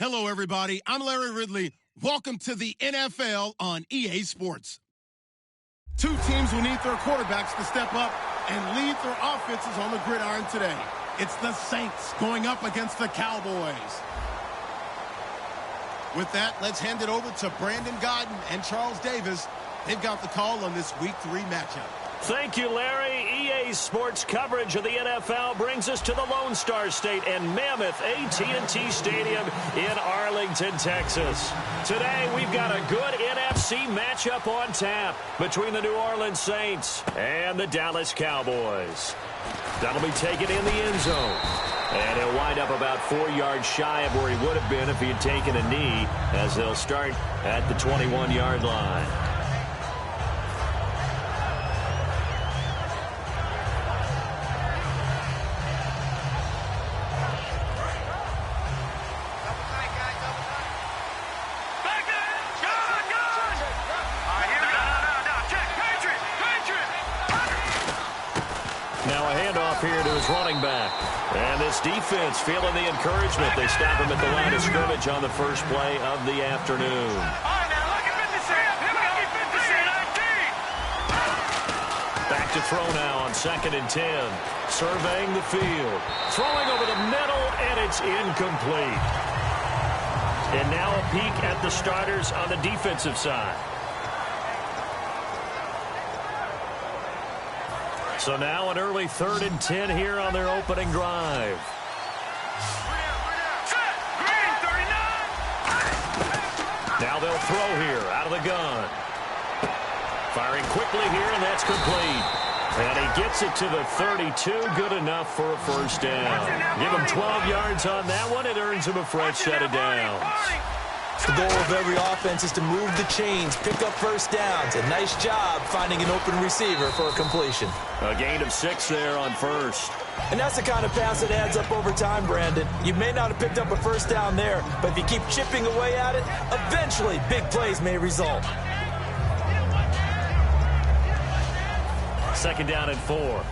Hello, everybody. I'm Larry Ridley. Welcome to the NFL on EA Sports. Two teams will need their quarterbacks to step up and lead their offenses on the gridiron today. It's the Saints going up against the Cowboys. With that, let's hand it over to Brandon Godden and Charles Davis. They've got the call on this Week 3 matchup. Thank you, Larry. EA Sports coverage of the NFL brings us to the Lone Star State and Mammoth AT&T Stadium in Arlington, Texas. Today, we've got a good NFC matchup on tap between the New Orleans Saints and the Dallas Cowboys. That'll be taken in the end zone. And he'll wind up about 4 yards shy of where he would have been if he had taken a knee, as they'll start at the 21-yard line. Here to his running back. And this defense feeling the encouragement. They stop him at the line of scrimmage on the first play of the afternoon. Back to throw now on 2nd and 10. Surveying the field. Throwing over the middle, and it's incomplete. And now a peek at the starters on the defensive side. So now an early 3rd and 10 here on their opening drive. Now they'll throw here out of the gun. Firing quickly here, and that's complete. And he gets it to the 32. Good enough for a first down. Give him 12 yards on that one. It earns him a fresh set of downs. The goal of every offense is to move the chains, pick up first downs. A nice job finding an open receiver for a completion. A gain of 6 there on first. And that's the kind of pass that adds up over time, Brandon. You may not have picked up a first down there, but if you keep chipping away at it, eventually big plays may result. 2nd down and 4.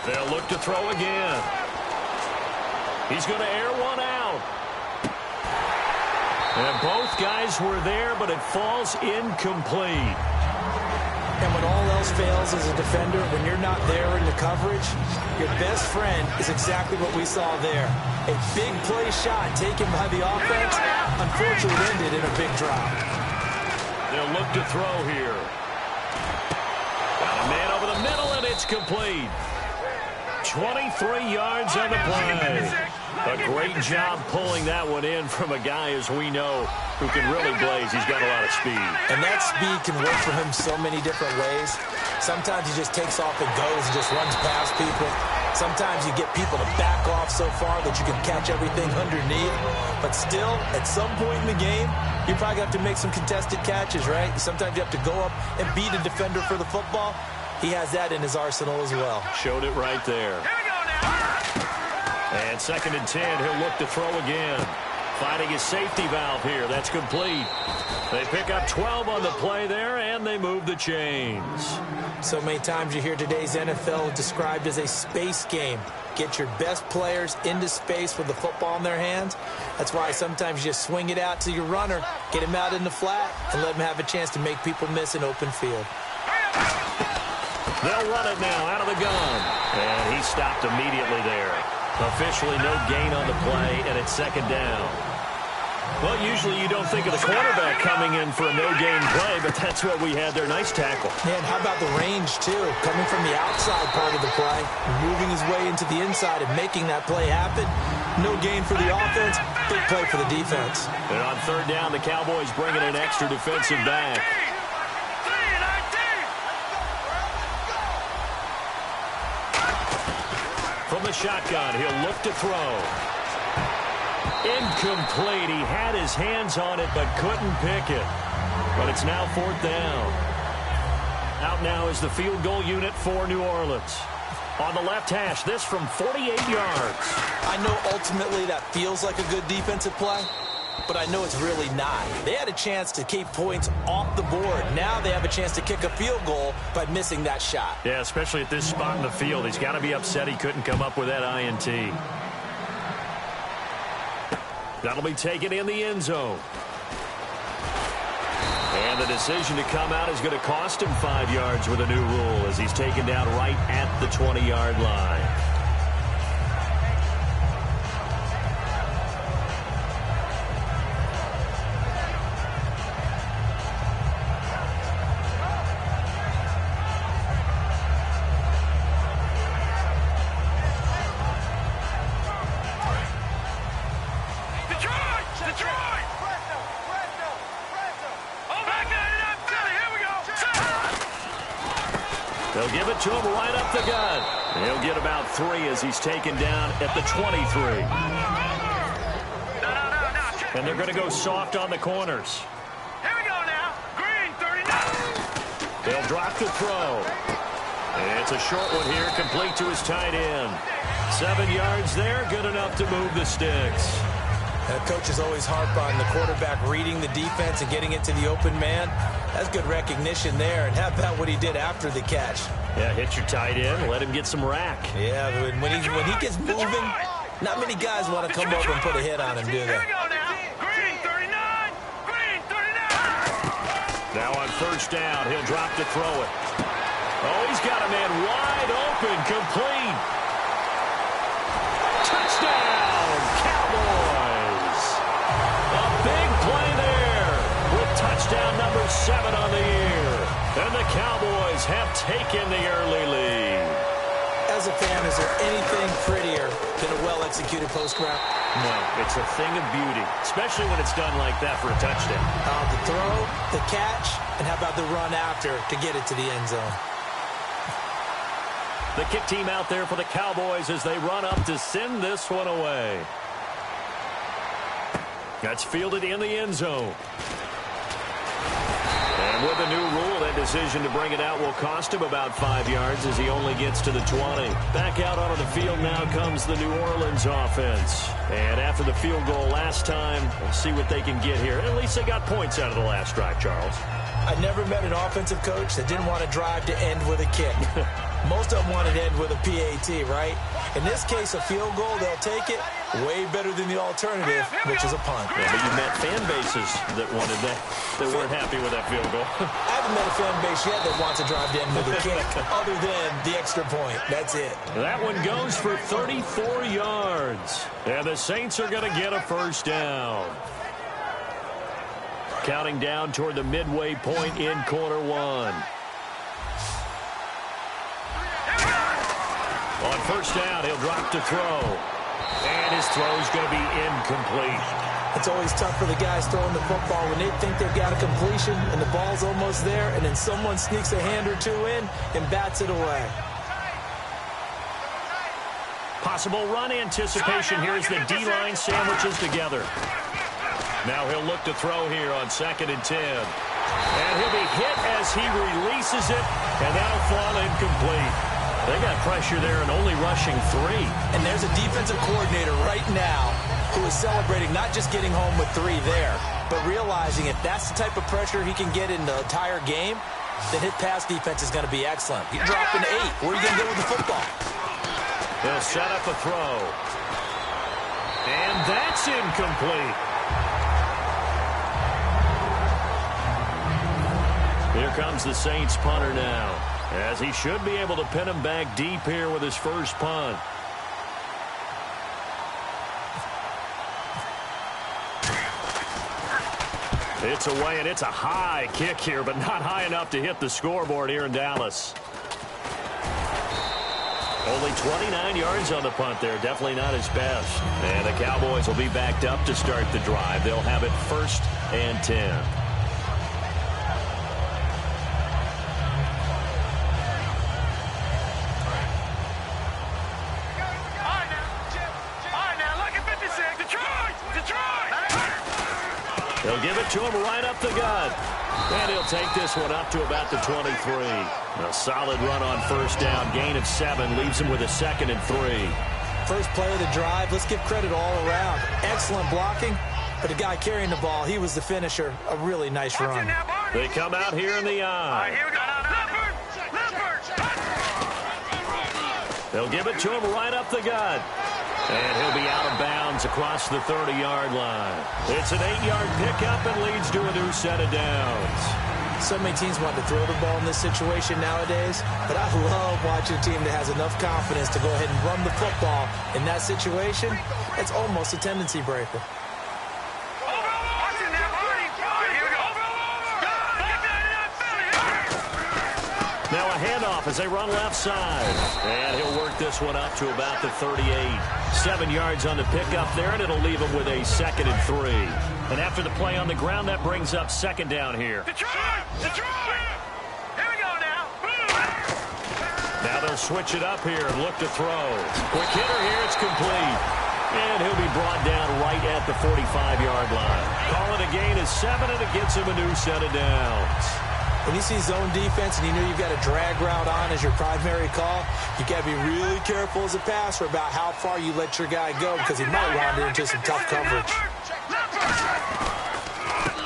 They'll look to throw again. He's going to air one out. And both guys were there, but it falls incomplete. And when all else fails as a defender, when you're not there in the coverage, your best friend is exactly what we saw there. A big play shot taken by the offense, unfortunately ended in a big drop. They'll look to throw here. Got a man over the middle, and it's complete. 23 yards on the play. A great job pulling that one in from a guy, as we know, who can really blaze. He's got a lot of speed. And that speed can work for him so many different ways. Sometimes he just takes off and goes and just runs past people. Sometimes you get people to back off so far that you can catch everything underneath. But still, at some point in the game, you probably have to make some contested catches, right? Sometimes you have to go up and beat a defender for the football. He has that in his arsenal as well. Showed it right there. And 2nd and 10, he'll look to throw again. Finding his safety valve here. That's complete. They pick up 12 on the play there, and they move the chains. So many times you hear today's NFL described as a space game. Get your best players into space with the football in their hands. That's why sometimes you just swing it out to your runner, get him out in the flat, and let him have a chance to make people miss an open field. They'll run it now out of the gun. And he stopped immediately there. Officially no gain on the play, and it's 2nd down. Well, usually you don't think of the quarterback coming in for a no-gain play, but that's what we had there. Nice tackle. And how about the range, too? Coming from the outside part of the play, moving his way into the inside and making that play happen. No gain for the offense, big play for the defense. And on 3rd down, the Cowboys bringing an extra defensive back. From the shotgun, he'll look to throw. Incomplete. He had his hands on it, but couldn't pick it. But it's now 4th down. Out now is the field goal unit for New Orleans. On the left hash, this from 48 yards. I know ultimately that feels like a good defensive play, but I know it's really not. They had a chance to keep points off the board. Now they have a chance to kick a field goal by missing that shot. Yeah, especially at this spot in the field. He's got to be upset he couldn't come up with that INT. That'll be taken in the end zone. And the decision to come out is going to cost him 5 yards with a new rule as he's taken down right at the 20-yard line. They'll give it to him right up the gut. He'll get about 3 as he's taken down at the 23. And they're going to go soft on the corners. Here we go now. Green, 39. They'll drop the throw. And it's a short one here, complete to his tight end. 7 yards there, good enough to move the sticks. Coaches always harp on the quarterback reading the defense and getting it to the open man. That's good recognition there. And how about what he did after the catch? Yeah, hit your tight end, let him get some rack. Yeah, but when he gets moving, not many guys want to come over and put a hit on him, do they? Here we go now. Green, 39. Green, 39. Now on first down, he'll drop to throw it. Oh, he's got a man wide open, complete. Touchdown, Cowboys. A big play there with touchdown number 7 on the year. And the Cowboys have taken the early lead. As a fan, is there anything prettier than a well-executed post route? No, it's a thing of beauty, especially when it's done like that for a touchdown. The throw, the catch, and how about the run after to get it to the end zone? The kick team out there for the Cowboys as they run up to send this one away. That's fielded in the end zone. And with a new rule, that decision to bring it out will cost him about 5 yards as he only gets to the 20. Back out onto the field now comes the New Orleans offense. And after the field goal last time, we'll see what they can get here. At least they got points out of the last drive, Charles. I never met an offensive coach that didn't want to drive to end with a kick. Most of them wanted to end with a PAT, right? In this case, a field goal, they'll take it. Way better than the alternative, which is a punt. Yeah, but you met fan bases that wanted that, that weren't happy with that field goal. I haven't met a fan base yet that wants to drive to end with a kick, other than the extra point. That's it. That one goes for 34 yards. And the Saints are going to get a first down. Counting down toward the midway point in quarter one. On first down, he'll drop to throw. And his throw's going to be incomplete. It's always tough for the guys throwing the football when they think they've got a completion and the ball's almost there, and then someone sneaks a hand or two in and bats it away. Possible run anticipation here as the D-line sandwiches together. Now he'll look to throw here on 2nd and 10. And he'll be hit as he releases it, and that'll fall incomplete. They got pressure there and only rushing 3. And there's a defensive coordinator right now who is celebrating not just getting home with 3 there, but realizing if that's the type of pressure he can get in the entire game, then his pass defense is going to be excellent. You're dropping 8. Where are you going to go with the football? They'll set up a throw. And that's incomplete. Here comes the Saints punter now, as he should be able to pin him back deep here with his first punt. It's away, and it's a high kick here, but not high enough to hit the scoreboard here in Dallas. Only 29 yards on the punt there. Definitely not his best. And the Cowboys will be backed up to start the drive. They'll have it 1st and 10. They'll give it to him right up the gut. And he'll take this one up to about the 23. A solid run on first down. Gain of 7 leaves him with a 2nd and 3. First play of the drive. Let's give credit all around. Excellent blocking But the guy carrying the ball, he was the finisher. A really nice run. They come out here in the eye. Here we go. They'll give it to him right up the gut. And he'll be out of bounds across the 30-yard line. It's an 8-yard pickup and leads to a new set of downs. So many teams want to throw the ball in this situation nowadays, but I love watching a team that has enough confidence to go ahead and run the football in that situation. It's almost a tendency breaker. Now a handoff as they run left side. And he'll work this one up to about the 38. 7 yards on the pickup there, and it'll leave him with a 2nd and 3. And after the play on the ground, that brings up 2nd down here. Detroit! Here we go now. Now they'll switch it up here and look to throw. Quick hitter here, it's complete. And he'll be brought down right at the 45-yard line. Call it a gain of 7, and it gets him a new set of downs. When you see zone defense and you know you've got a drag route on as your primary call, you got to be really careful as a passer about how far you let your guy go because he might wander into some tough coverage.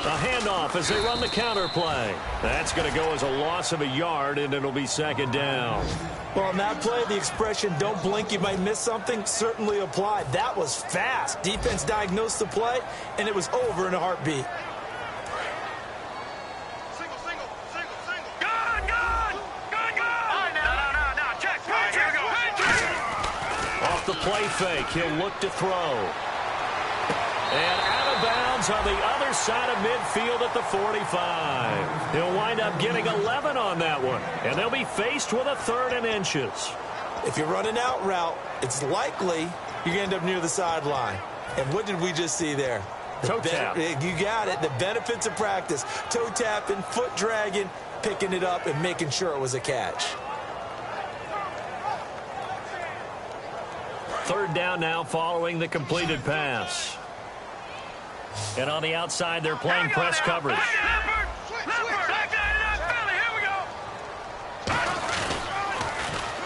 A handoff as they run the counter play. That's going to go as a loss of a yard, and it'll be 2nd down. Well, on that play, the expression, don't blink, you might miss something, certainly applied. That was fast. Defense diagnosed the play, and it was over in a heartbeat. The play fake. He'll look to throw. And out of bounds on the other side of midfield at the 45. He'll wind up getting 11 on that one. And they'll be faced with a 3rd and inches. If you run an out route, it's likely you're going to end up near the sideline. And what did we just see there? Toe tap. You got it. The benefits of practice. Toe tapping, foot dragging, picking it up, and making sure it was a catch. 3rd down now following the completed pass. And on the outside, they're playing press coverage.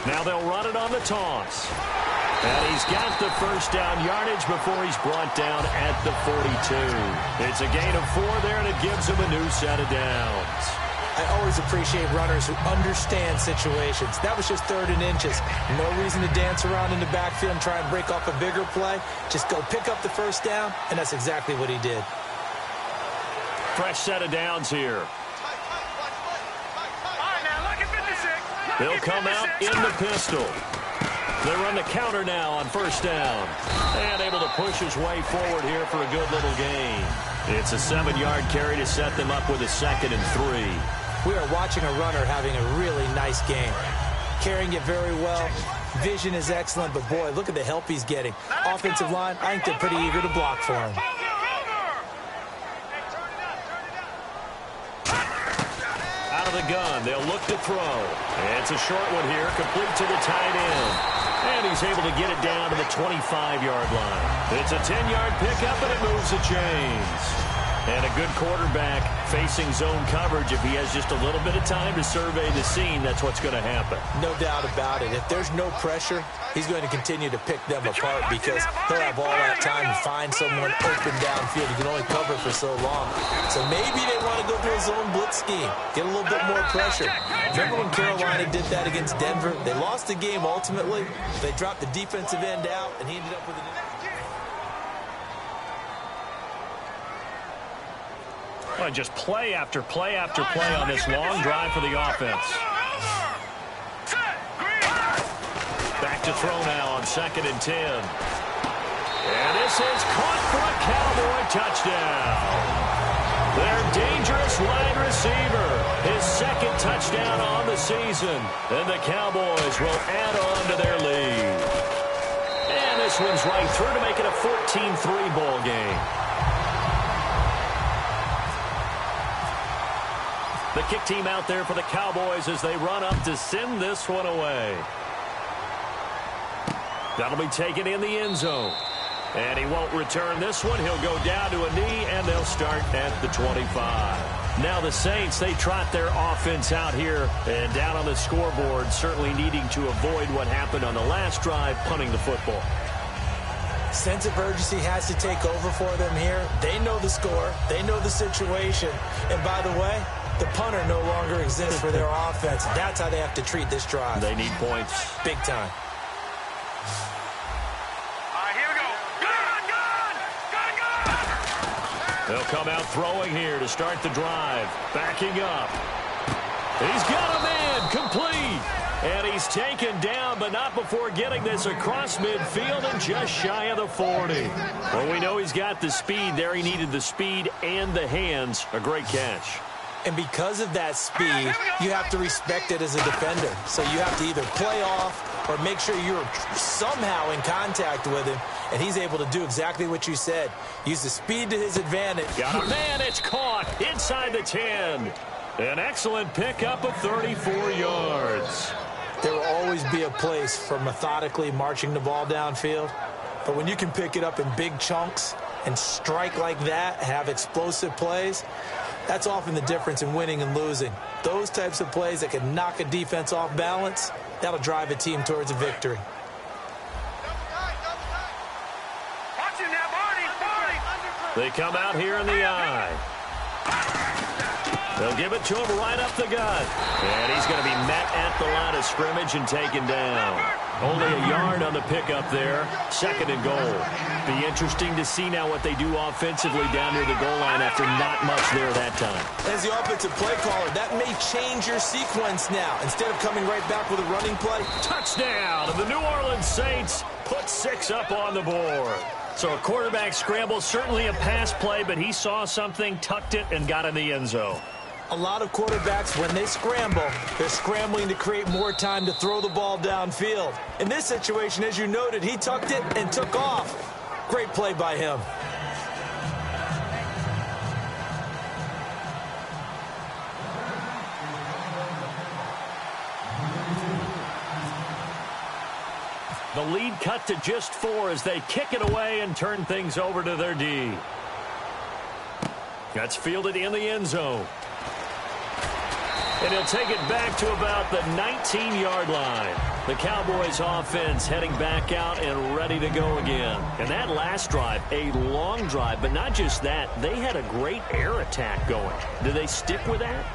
Now they'll run it on the toss. And he's got the 1st down yardage before he's brought down at the 42. It's a gain of 4 there, and it gives him a new set of downs. I always appreciate runners who understand situations. That was just 3rd and inches. No reason to dance around in the backfield and try and break off a bigger play. Just go pick up the 1st down, and that's exactly what he did. Fresh set of downs here. They'll come out in the pistol. They run the counter now on 1st down. And able to push his way forward here for a good little gain. It's a 7-yard carry to set them up with a 2nd and 3. We are watching a runner having a really nice game. Carrying it very well. Vision is excellent, but boy, look at the help he's getting. Offensive line, I think they're pretty eager to block for him. Out of the gun, they'll look to throw. And it's a short one here, complete to the tight end. And he's able to get it down to the 25-yard line. It's a 10-yard pickup, and it moves the chains. And a good quarterback facing zone coverage. If he has just a little bit of time to survey the scene, that's what's going to happen. No doubt about it. If there's no pressure, he's going to continue to pick them apart because he'll have all that time to find someone open downfield. He can only cover for so long. So maybe they want to go to a zone blitz scheme, get a little bit more pressure. Remember when Carolina did that against Denver? They lost the game ultimately. They dropped the defensive end out, and he ended up with an... Well, just play after play after play on this long drive for the offense. Back to throw now on 2nd and 10. And this is caught for a Cowboy touchdown. Their dangerous wide receiver, his 2nd touchdown on the season. And the Cowboys will add on to their lead. And this one's right through to make it a 14-3 ball game. The kick team out there for the Cowboys as they run up to send this one away. That'll be taken in the end zone. And he won't return this one. He'll go down to a knee, and they'll start at the 25. Now the Saints, they trot their offense out here and down on the scoreboard, certainly needing to avoid what happened on the last drive, punting the football. Sense of urgency has to take over for them here. They know the score. They know the situation. And by the way, the punter no longer exists for their offense. That's how they have to treat this drive. They need points. Big time. All right, here we go. Gun! They'll come out throwing here to start the drive. Backing up. He's got a man complete. And he's taken down, but not before getting this across midfield and just shy of the 40. Well, we know he's got the speed there. He needed the speed and the hands. A great catch. And because of that speed, you have to respect it as a defender. So you have to either play off or make sure you're somehow in contact with him. And he's able to do exactly what you said. Use the speed to his advantage. Got a man. It's caught inside the 10. An excellent pickup of 34 yards. There will always be a place for methodically marching the ball downfield. But when you can pick it up in big chunks and strike like that, have explosive plays, that's often the difference in winning and losing. Those types of plays that can knock a defense off balance, that'll drive a team towards a victory. Watch him now, Barney. They come out here in the eye. They'll give it to him right up the gut. And he's going to be met at the line of scrimmage and taken down. Only a yard on the pickup there. 2nd and goal. Be interesting to see now what they do offensively down near the goal line after not much there that time. As the offensive play caller, that may change your sequence now. Instead of coming right back with a running play. Touchdown! And the New Orleans Saints put 6 up on the board. So a quarterback scramble, certainly a pass play, but he saw something, tucked it, and got in the end zone. A lot of quarterbacks, when they scramble, they're scrambling to create more time to throw the ball downfield. In this situation, as you noted, he tucked it and took off. Great play by him. The lead cut to just 4 as they kick it away and turn things over to their D. That's fielded in the end zone. And he'll take it back to about the 19-yard line. The Cowboys offense heading back out and ready to go again. And that last drive, a long drive, but not just that. They had a great air attack going. Do they stick with that?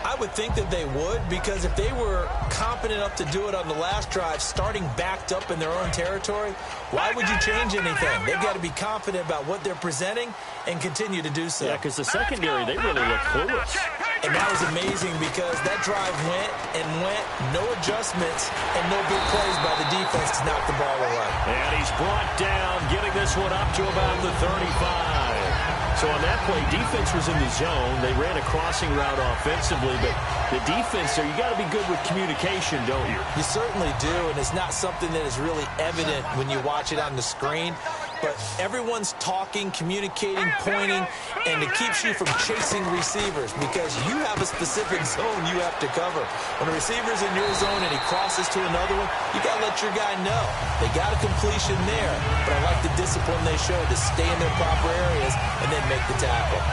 I would think that they would, because if they were confident enough to do it on the last drive, starting backed up in their own territory, why would you change anything? They've got to be confident about what they're presenting and continue to do so. Yeah, because the secondary, they really look clueless. And that was amazing because that drive went and went, no adjustments, and no big plays by the defense to knock the ball away. And he's brought down, getting this one up to about the 35. So on that play, defense was in the zone. They ran a crossing route offensively, but the defense there, you got to be good with communication, don't you? You certainly do, and it's not something that is really evident when you watch it on the screen. But everyone's talking, communicating, pointing, and it keeps you from chasing receivers because you have a specific zone you have to cover. When a receiver's in your zone and he crosses to another one, you got to let your guy know. They got a completion there, but I like the discipline they showed to stay in their proper areas and then make the tackle.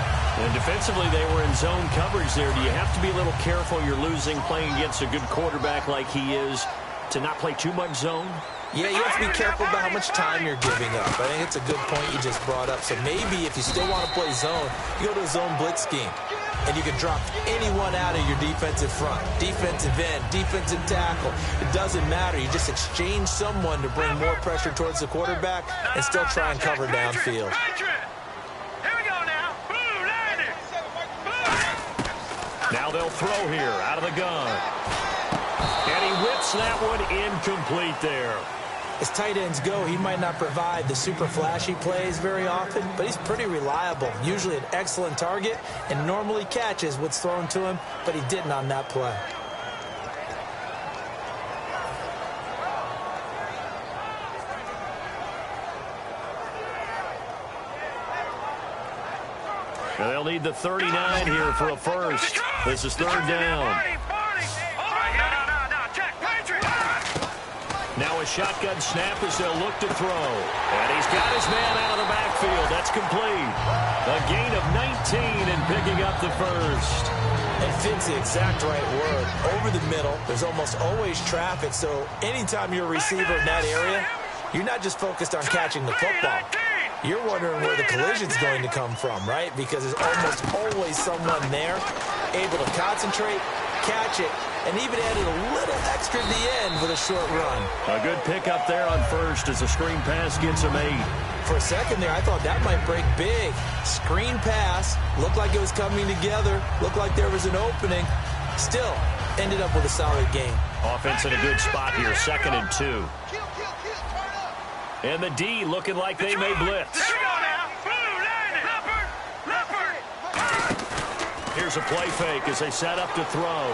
And defensively, they were in zone coverage there. Do you have to be a little careful? You're losing, playing against a good quarterback like he is, to not play too much zone? Yeah, you have to be careful about how much time you're giving up. I think it's a good point you just brought up. So maybe if you still want to play zone, you go to a zone blitz scheme. And you can drop anyone out of your defensive front. Defensive end, defensive tackle. It doesn't matter. You just exchange someone to bring more pressure towards the quarterback and still try and cover downfield. Now they'll throw here out of the gun. And he whips that one incomplete there. As tight ends go, he might not provide the super flashy plays very often, but he's pretty reliable. Usually an excellent target and normally catches what's thrown to him, but he didn't on that play. And they'll need the 39 here for a first. This is 3rd down. Now a shotgun snap as they'll look to throw. And he's got his man out of the backfield. That's complete. A gain of 19 and picking up the first. And fits the exact right word. Over the middle, there's almost always traffic, so anytime you're a receiver in that area, you're not just focused on catching the football. You're wondering where the collision's going to come from, right? Because there's almost always someone there able to concentrate, catch it, and even added a little extra at the end for the short run. A good pickup there on first as the screen pass gets him 8. For a second there, I thought that might break big. Screen pass, looked like it was coming together, looked like there was an opening. Still, ended up with a solid game. Offense in a good spot here, 2nd and 2. And the D looking like they may blitz. Here's a play fake as they set up to throw.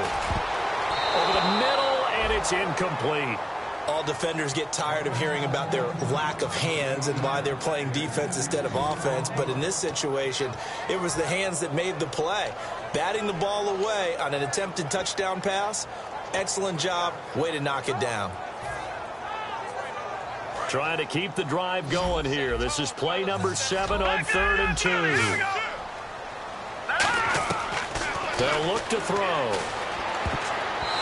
Over the middle, and it's incomplete. All defenders get tired of hearing about their lack of hands and why they're playing defense instead of offense. But in this situation, it was the hands that made the play. Batting the ball away on an attempted touchdown pass. Excellent job. Way to knock it down. Trying to keep the drive going here. This is play number 7 on 3rd and 2. They'll look to throw.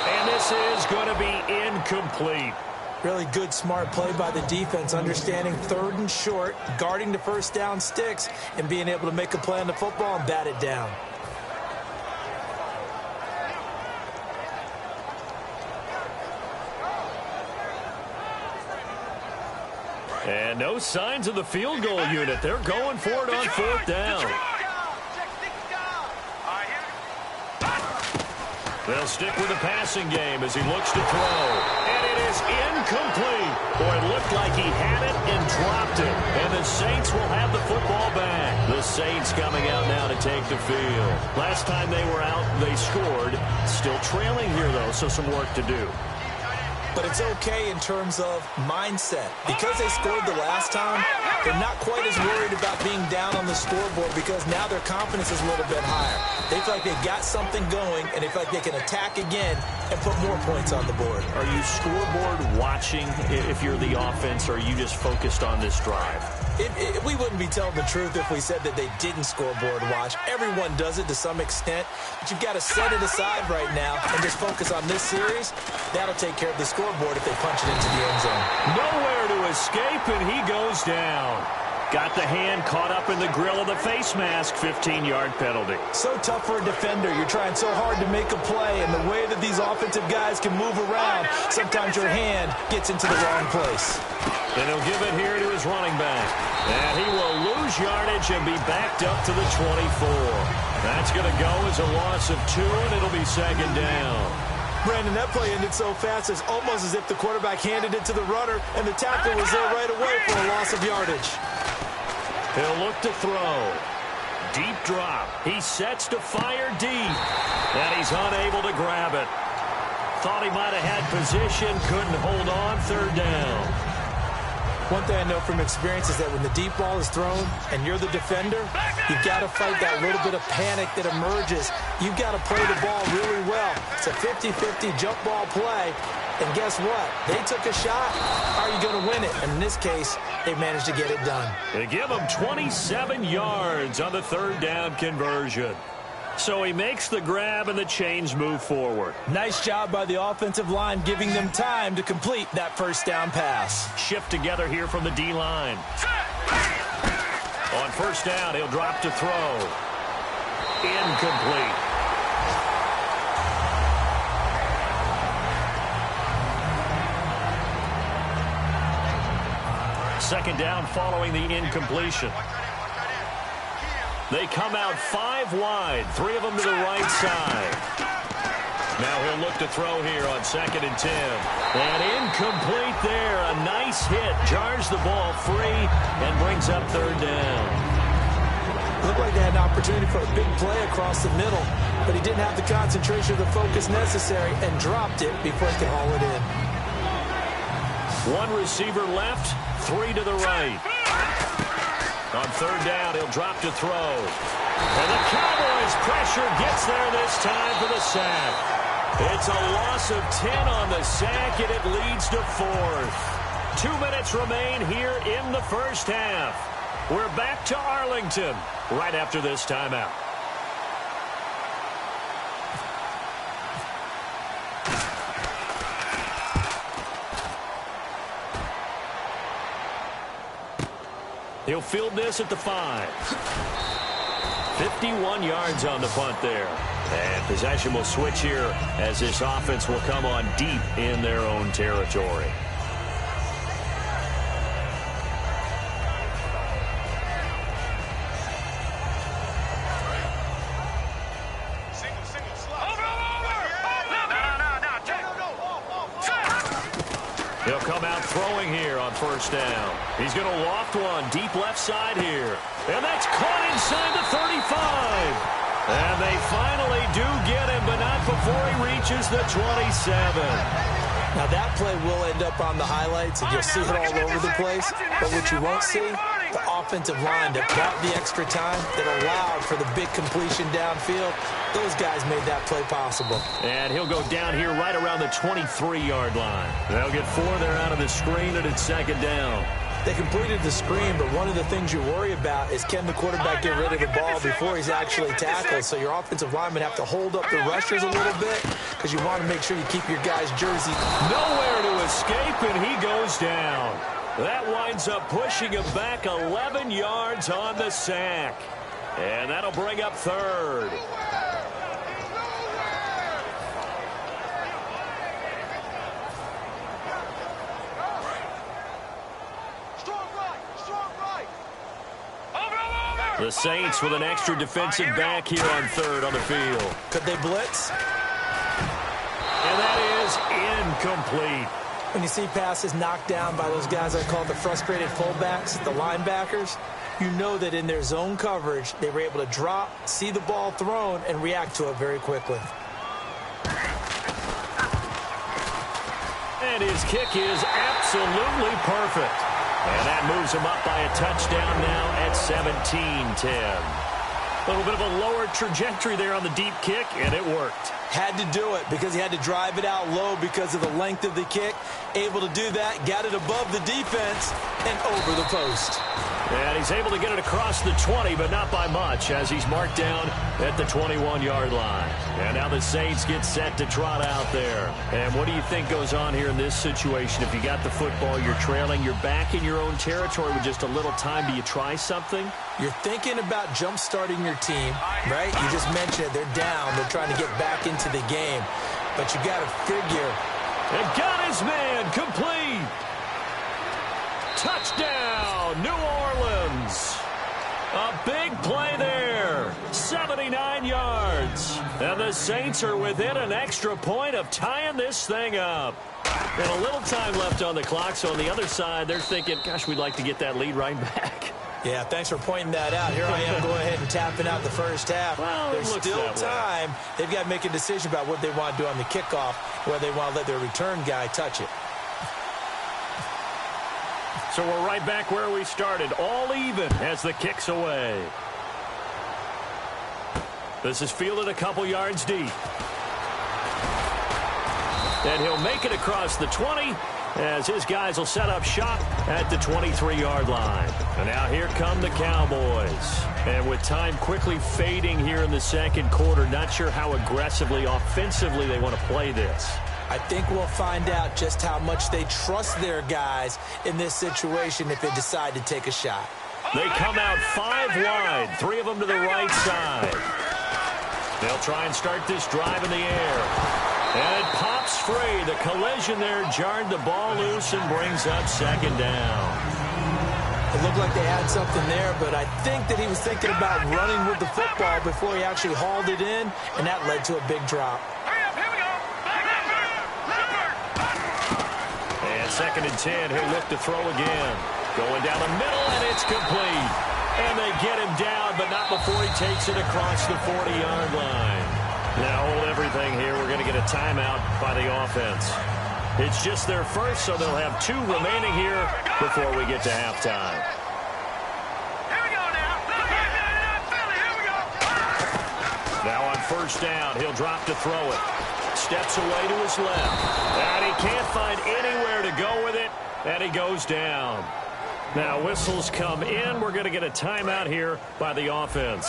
And this is going to be incomplete. Really good, smart play by the defense, understanding 3rd and short, guarding the first down sticks, and being able to make a play on the football and bat it down. And no signs of the field goal unit. They're going for it on 4th down. They'll stick with the passing game as he looks to throw. And it is incomplete. Boy, it looked like he had it and dropped it. And the Saints will have the football back. The Saints coming out now to take the field. Last time they were out, they scored. Still trailing here, though, so some work to do. But it's okay in terms of mindset. Because they scored the last time, they're not quite as worried about being down on the scoreboard because now their confidence is a little bit higher. They feel like they've got something going, and they feel like they can attack again and put more points on the board. Are you scoreboard watching if you're the offense, or are you just focused on this drive? We wouldn't be telling the truth if we said that they didn't scoreboard watch. Everyone does it to some extent, but you've got to set it aside right now and just focus on this series. That'll take care of the scoreboard if they punch it into the end zone. Nowhere to escape, and he goes down. Got the hand caught up in the grill of the face mask, 15-yard penalty. So tough for a defender. You're trying so hard to make a play, and the way that these offensive guys can move around, sometimes your hand gets into the wrong place. And he'll give it here to his running back. And he will lose yardage and be backed up to the 24. That's going to go as a loss of 2, and it'll be 2nd down. Brandon, that play ended so fast, it's almost as if the quarterback handed it to the runner, and the tackle was there right away for a loss of yardage. He'll look to throw. Deep drop. He sets to fire deep. And he's unable to grab it. Thought he might have had position. Couldn't hold on. 3rd down. One thing I know from experience is that when the deep ball is thrown and you're the defender, you've got to fight that little bit of panic that emerges. You've got to play the ball really well. It's a 50-50 jump ball play. And guess what? They took a shot. How are you going to win it? And in this case, they managed to get it done. They give him 27 yards on the 3rd down conversion. So he makes the grab and the chains move forward. Nice job by the offensive line giving them time to complete that first down pass. Shift together here from the D-line. On 1st down, he'll drop to throw. Incomplete. Second down following the incompletion. They come out 5 wide, 3 of them to the right side. Now he'll look to throw here on 2nd and 10. And incomplete there. A nice hit. Jars the ball free and brings up 3rd down. Looked like they had an opportunity for a big play across the middle, but he didn't have the concentration or the focus necessary and dropped it before he could haul it in. 1 receiver left, 3 to the right. On 3rd down, he'll drop to throw. And the Cowboys' pressure gets there this time for the sack. It's a loss of 10 on the sack, and it leads to 4th. 2 minutes remain here in the first half. We're back to Arlington right after this timeout. He'll field this at the 5. 51 yards on the punt there. And possession will switch here as this offense will come on deep in their own territory. He'll come out throwing here on first down. He's going to loft one deep left side here. And that's caught inside the 35. And they finally do get him, but not before he reaches the 27. Now that play will end up on the highlights, and you'll see it all over the place. But what you won't see, the offensive line that brought the extra time, that allowed for the big completion downfield, those guys made that play possible. And he'll go down here right around the 23-yard line. They'll get 4 there out of the screen, and it's second down. They completed the screen, but one of the things you worry about is can the quarterback get rid of the ball before he's actually tackled? So your offensive linemen have to hold up the rushers a little bit because you want to make sure you keep your guy's jersey. Nowhere to escape, and he goes down. That winds up pushing him back 11 yards on the sack. And that'll bring up third. The Saints with an extra defensive back here on third on the field. Could they blitz? And that is incomplete. When you see passes knocked down by those guys I call the frustrated fullbacks, the linebackers, you know that in their zone coverage, they were able to drop, see the ball thrown, and react to it very quickly. And his kick is absolutely perfect. And that moves him up by a touchdown now at 17-10. A little bit of a lower trajectory there on the deep kick, and it worked. Had to do it because he had to drive it out low because of the length of the kick. Able to do that, got it above the defense, and over the post. And he's able to get it across the 20, but not by much, as he's marked down at the 21-yard line. And now the Saints get set to trot out there. And what do you think goes on here in this situation? If you got the football, you're trailing, you're back in your own territory with just a little time. Do you try something? You're thinking about jump-starting your team, right? You just mentioned it. They're down. They're trying to get back into the game. But you got to figure. And got his man complete. Touchdown, New Orleans. A big play there. 79 yards. And the Saints are within an extra point of tying this thing up. And a little time left on the clock, so on the other side, they're thinking, gosh, we'd like to get that lead right back. Yeah, thanks for pointing that out. Here I am going ahead and tapping out the first half. Well, there's still time. They've got to make a decision about what they want to do on the kickoff, whether they want to let their return guy touch it. So we're right back where we started, all even as the kick's away. This is fielded a couple yards deep. And he'll make it across the 20 as his guys will set up shop at the 23-yard line. And now here come the Cowboys. And with time quickly fading here in the second quarter, not sure how aggressively, offensively they want to play this. I think we'll find out just how much they trust their guys in this situation if they decide to take a shot. They come out 5 wide, 3 of them to the right side. They'll try and start this drive in the air. And it pops free. The collision there jarred the ball loose and brings up second down. It looked like they had something there, but I think that he was thinking about running with the football before he actually hauled it in, and that led to a big drop. And second and 10, he'll look to throw again. Going down the middle, and it's complete. And they get him down, but not before he takes it across the 40-yard line. Now hold everything here. We're going to get a timeout by the offense. It's just their first, so they'll have 2 remaining here before we get to halftime. Here we go now. Here we go. Now on first down, he'll drop to throw it. Steps away to his left. And he can't find anywhere to go with it, and he goes down. Now whistles come in. We're going to get a timeout here by the offense.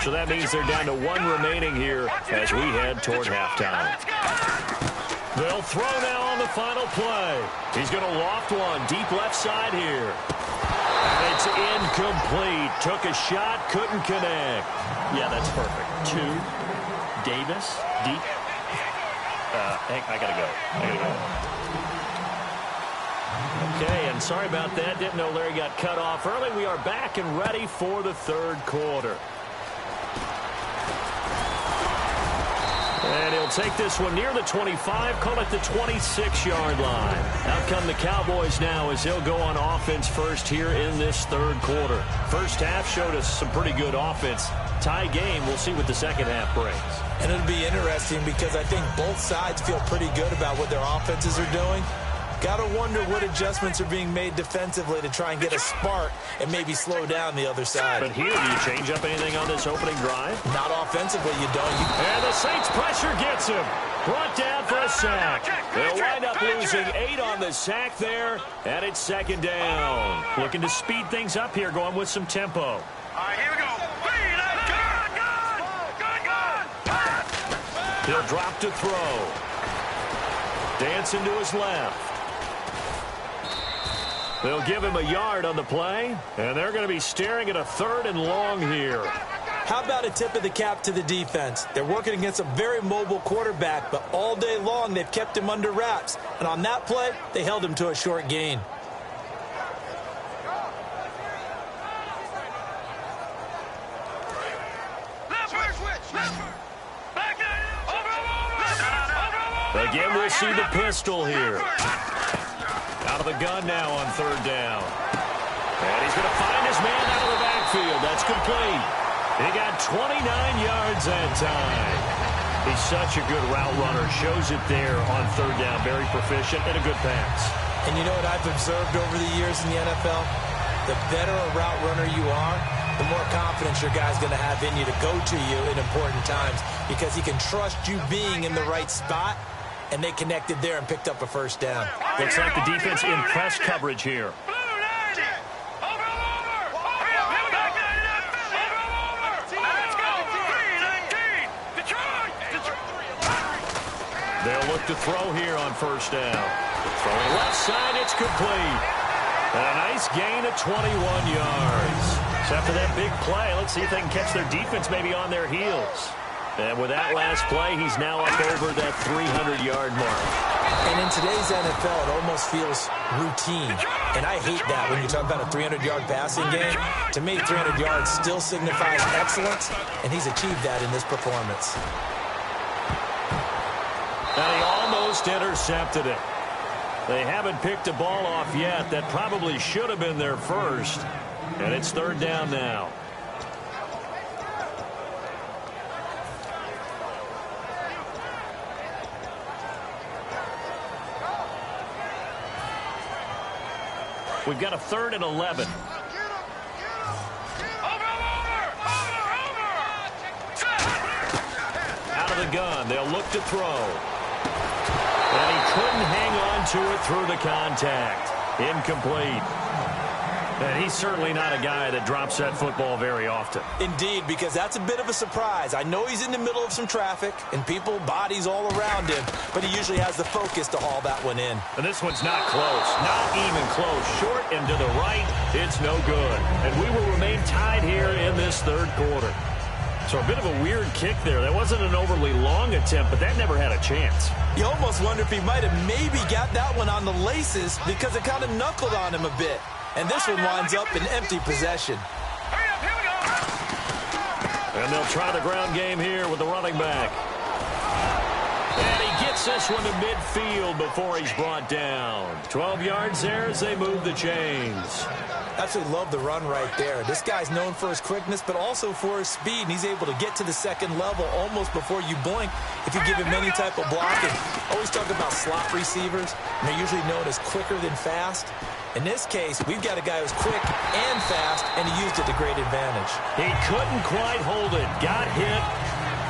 So that means they're down to 1 remaining here as we head toward halftime. They'll throw now on the final play. He's going to loft one deep left side here. And they it's incomplete. Took a shot, couldn't connect. Yeah, that's perfect. 2, Davis, deep. Hank, I gotta go. Okay, and sorry about that. Didn't know Larry got cut off early. We are back and ready for the third quarter. And he'll take this one near the 25, call it the 26-yard line. Out come the Cowboys now as he'll go on offense first here in this third quarter. First half showed us some pretty good offense. Tie game, we'll see what the second half brings. And it'll be interesting because I think both sides feel pretty good about what their offenses are doing. Got to wonder what adjustments are being made defensively to try and get a spark and maybe slow down the other side. But here, do you change up anything on this opening drive? Not offensively, you don't. And the Saints pressure gets him. Brought down for a sack. They'll wind up losing 8 on the sack there, and it's second down. Looking to speed things up here, going with some tempo. All right, here we go. He'll drop to throw. Dancing to his left. They'll give him a yard on the play, and they're going to be staring at a 3rd and long here. How about a tip of the cap to the defense? They're working against a very mobile quarterback, but all day long they've kept him under wraps. And on that play, they held him to a short gain. Again, we'll see the pistol here. Out of the gun now on 3rd down. And he's going to find his man out of the backfield. That's complete. He got 29 yards that time. He's such a good route runner. Shows it there on 3rd down. Very proficient and a good pass. And you know what I've observed over the years in the NFL? The better a route runner you are, the more confidence your guy's going to have in you to go to you in important times because he can trust you being in the right spot. And they connected there and picked up a 1st down. Looks like the defense in press coverage here. They'll look to throw here on 1st down. Throwing left side, it's complete. And a nice gain of 21 yards. So after that big play, let's see if they can catch their defense maybe on their heels. And with that last play, he's now up over that 300-yard mark. And in today's NFL, it almost feels routine. And I hate that when you talk about a 300-yard passing game. To me, 300 yards still signifies excellence, and he's achieved that in this performance. And he almost intercepted it. They haven't picked a ball off yet. That probably should have been their first. And it's 3rd down now. We've got a 3rd and 11. Out of the gun. They'll look to throw. And he couldn't hang on to it through the contact. Incomplete. And he's certainly not a guy that drops that football very often. Indeed, because that's a bit of a surprise. I know he's in the middle of some traffic and people, bodies all around him, but he usually has the focus to haul that one in. And this one's not close. Not even close. Short and to the right, it's no good. And we will remain tied here in this 3rd quarter. So a bit of a weird kick there. That wasn't an overly long attempt, but that never had a chance. You almost wonder if he might have maybe got that one on the laces because it kind of knuckled on him a bit. And this one winds up in empty possession. And they'll try the ground game here with the running back. And he gets this one to midfield before he's brought down. 12 yards there as they move the chains. Absolutely love the run right there. This guy's known for his quickness, but also for his speed. And he's able to get to the 2nd level almost before you blink if you give him any type of blocking. Always talk about slot receivers, and they're usually known as quicker than fast. In this case, we've got a guy who's quick and fast, and he used it to great advantage. He couldn't quite hold it. Got hit.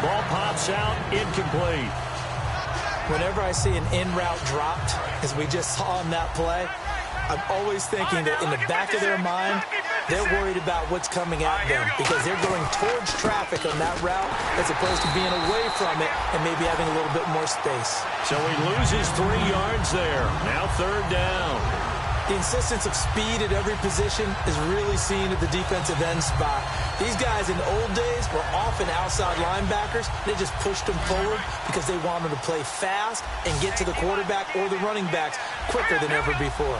Ball pops out. Incomplete. Whenever I see an in-route dropped, as we just saw on that play, I'm always thinking that in the back of their mind, they're worried about what's coming at them because they're going towards traffic on that route as opposed to being away from it and maybe having a little bit more space. So he loses 3 yards there. Now 3rd down. The insistence of speed at every position is really seen at the defensive end spot. These guys in the old days were often outside linebackers. They just pushed them forward because they wanted to play fast and get to the quarterback or the running backs quicker than ever before.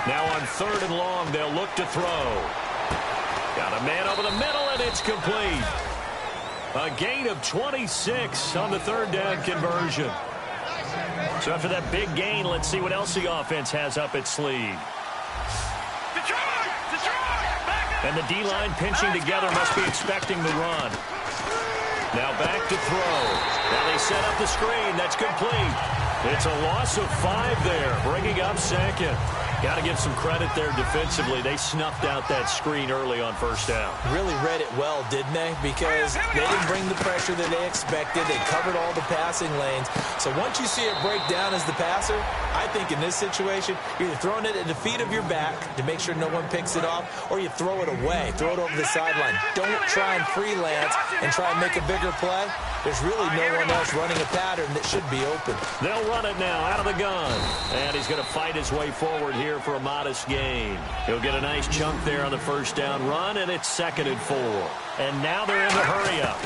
Now on 3rd and long, they'll look to throw. Got a man over the middle, and it's complete. A gain of 26 on the 3rd down conversion. So after that big gain, let's see what else the offense has up its sleeve. And the D-line pinching together must be expecting the run. Now back to throw. Now they set up the screen. That's complete. It's a loss of 5 there, bringing up 2nd. Got to give some credit there defensively. They snuffed out that screen early on 1st down. Really read it well, didn't they? Because they didn't bring the pressure that they expected. They covered all the passing lanes. So once you see it break down as the passer, I think in this situation, you're either throwing it at the feet of your back to make sure no one picks it off, or you throw it away, throw it over the sideline. Don't try and freelance and try and make a bigger play. There's really no one else running a pattern that should be open. They'll run it now out of the gun. And he's going to fight his way forward here for a modest gain. He'll get a nice chunk there on the 1st down run, and it's 2nd and 4. And now they're in the hurry-up.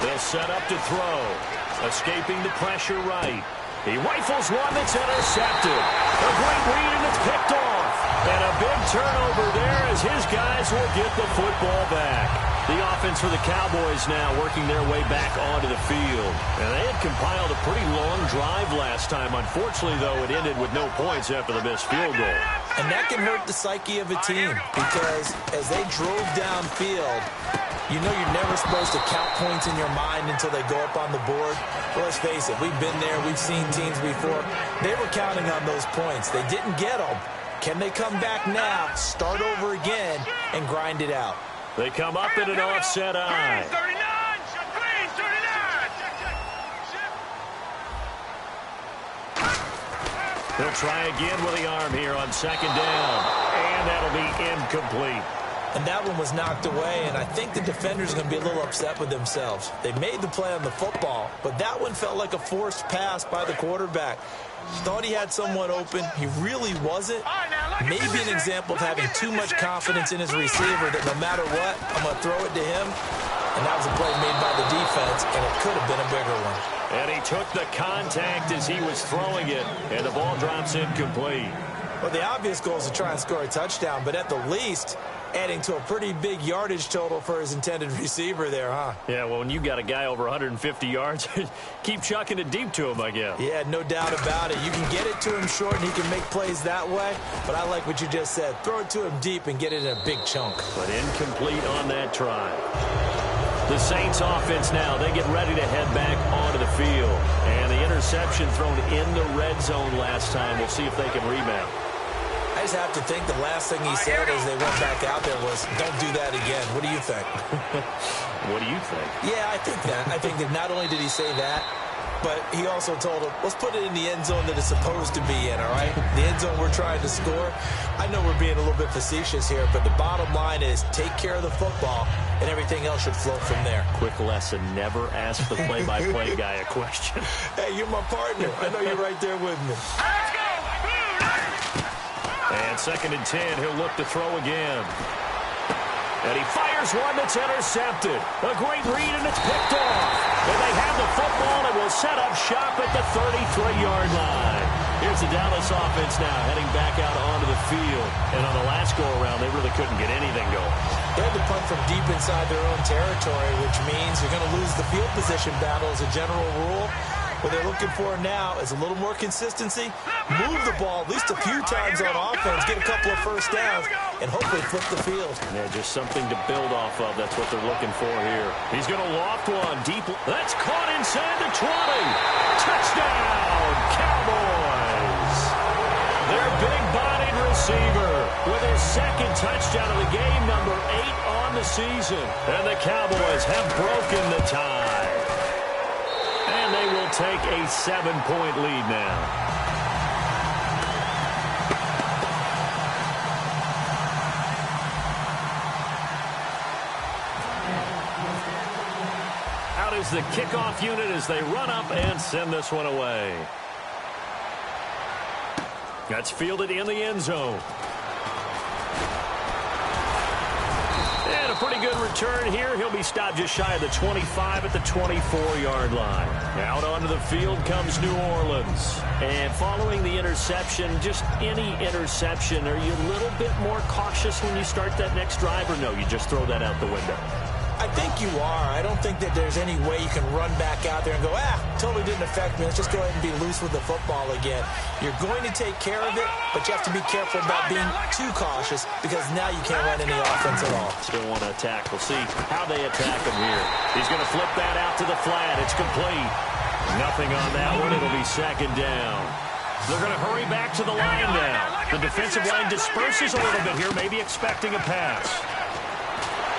They'll set up to throw. Escaping the pressure right. He rifles one that's intercepted. A great read, and it's picked off. And a big turnover there as his guys will get the football back. The offense for the Cowboys now working their way back onto the field. And they had compiled a pretty long drive last time. Unfortunately, though, it ended with no points after the missed field goal. And that can hurt the psyche of a team because as they drove downfield, you know you're never supposed to count points in your mind until they go up on the board. Well, let's face it, we've been there. We've seen teams before. They were counting on those points. They didn't get them. Can they come back now, start over again, and grind it out? They come up in an offset eye. He'll try again with the arm here on 2nd down. And that'll be incomplete. And that one was knocked away, and I think the defenders are going to be a little upset with themselves. They made the play on the football, but that one felt like a forced pass by the quarterback. Thought he had someone open. He really wasn't. Maybe an example of having too much confidence in his receiver that no matter what, I'm going to throw it to him. And that was a play made by the defense, and it could have been a bigger one. And he took the contact as he was throwing it, and the ball drops incomplete. Well, the obvious goal is to try and score a touchdown, but at the least, adding to a pretty big yardage total for his intended receiver there, huh? Yeah, well, when you got a guy over 150 yards, keep chucking it deep to him, I guess. Yeah, no doubt about it. You can get it to him short, and he can make plays that way, but I like what you just said. Throw it to him deep and get it in a big chunk. But incomplete on that try. The Saints offense now, they get ready to head back onto the field. And the interception thrown in the red zone last time. We'll see if they can rebound. I just have to think the last thing he said as they went back out there was, don't do that again. What do you think? What do you think? Yeah, I think that. I think that not only did he say that, but he also told him, let's put it in the end zone that it's supposed to be in, all right? The end zone we're trying to score. I know we're being a little bit facetious here, but the bottom line is take care of the football, and everything else should flow from there. Quick lesson, never ask the play-by-play guy a question. Hey, you're my partner. I know you're right there with me. And 2nd and 10, he'll look to throw again. And he fires one that's intercepted. A great read, and it's picked off. And they have the football and will set up shop at the 33-yard line. Here's the Dallas offense now heading back out onto the field. And on the last go-around, they really couldn't get anything going. They had to punt from deep inside their own territory, which means you're going to lose the field position battle as a general rule. What they're looking for now is a little more consistency, move the ball at least a few times on offense, get a couple of first downs, and hopefully flip the field. Yeah, just something to build off of. That's what they're looking for here. He's going to loft one deep. That's caught inside the 20. Touchdown, Cowboys. Their big-bodied receiver with his 2nd touchdown of the game, number 8 on the season. And the Cowboys have broken the tie. And they will take a 7-point lead now. Out is the kickoff unit as they run up and send this one away. That's fielded in the end zone. And a pretty good return here. He'll be stopped just shy of the 25 at the 24-yard line. Out onto the field comes New Orleans. And following the interception, just any interception, are you a little bit more cautious when you start that next drive, or no, you just throw that out the window? I think you are. I don't think that there's any way you can run back out there and go, totally didn't affect me. Let's just go ahead and be loose with the football again. You're going to take care of it, but you have to be careful about being too cautious because now you can't run any offense at all. Still want to attack. We'll see how they attack him here. He's going to flip that out to the flat. It's complete. Nothing on that one. It'll be second down. They're going to hurry back to the line now. The defensive line disperses a little bit here, maybe expecting a pass.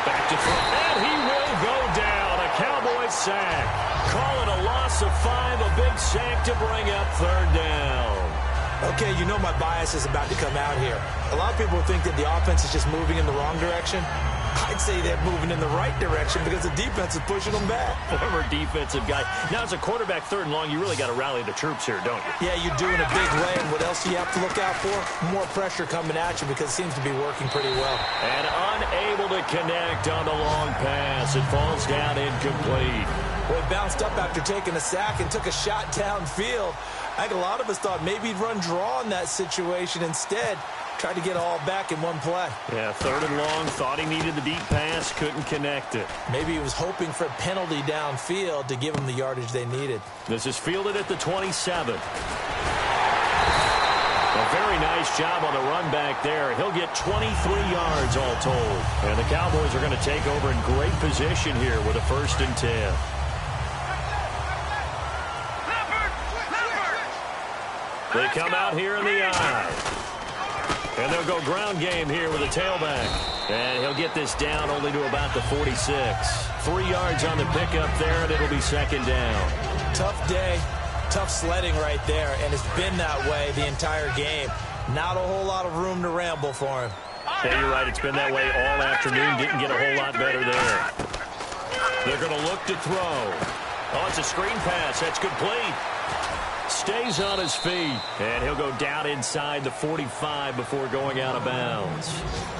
Back to throw, and he will go down. A Cowboys sack. Call it a loss of 5, a big sack to bring up third down. Okay, you know my bias is about to come out here. A lot of people think that the offense is just moving in the wrong direction. I'd say they're moving in the right direction because the defense is pushing them back. Former defensive guy. Now, as a quarterback, third and long, you really got to rally the troops here, don't you? Yeah, you do in a big way. And what else do you have to look out for? More pressure coming at you because it seems to be working pretty well. And unable to connect on the long pass. It falls down incomplete. Boy, bounced up after taking a sack and took a shot downfield. I think a lot of us thought maybe he'd run draw in that situation instead. Tried to get all back in one play. Yeah, third and long. Thought he needed the deep pass. Couldn't connect it. Maybe he was hoping for a penalty downfield to give him the yardage they needed. This is fielded at the 27. A very nice job on the run back there. He'll get 23 yards all told. And the Cowboys are going to take over in great position here with a 1st and 10. They come out here in the eye. And they'll go ground game here with a tailback. And he'll get this down only to about the 46. 3 yards on the pickup there, and it'll be second down. Tough day, tough sledding right there, and it's been that way the entire game. Not a whole lot of room to ramble for him. Yeah, you're right. It's been that way all afternoon. Didn't get a whole lot better there. They're going to look to throw. Oh, it's a screen pass. That's complete. Stays on his feet, and he'll go down inside the 45 before going out of bounds.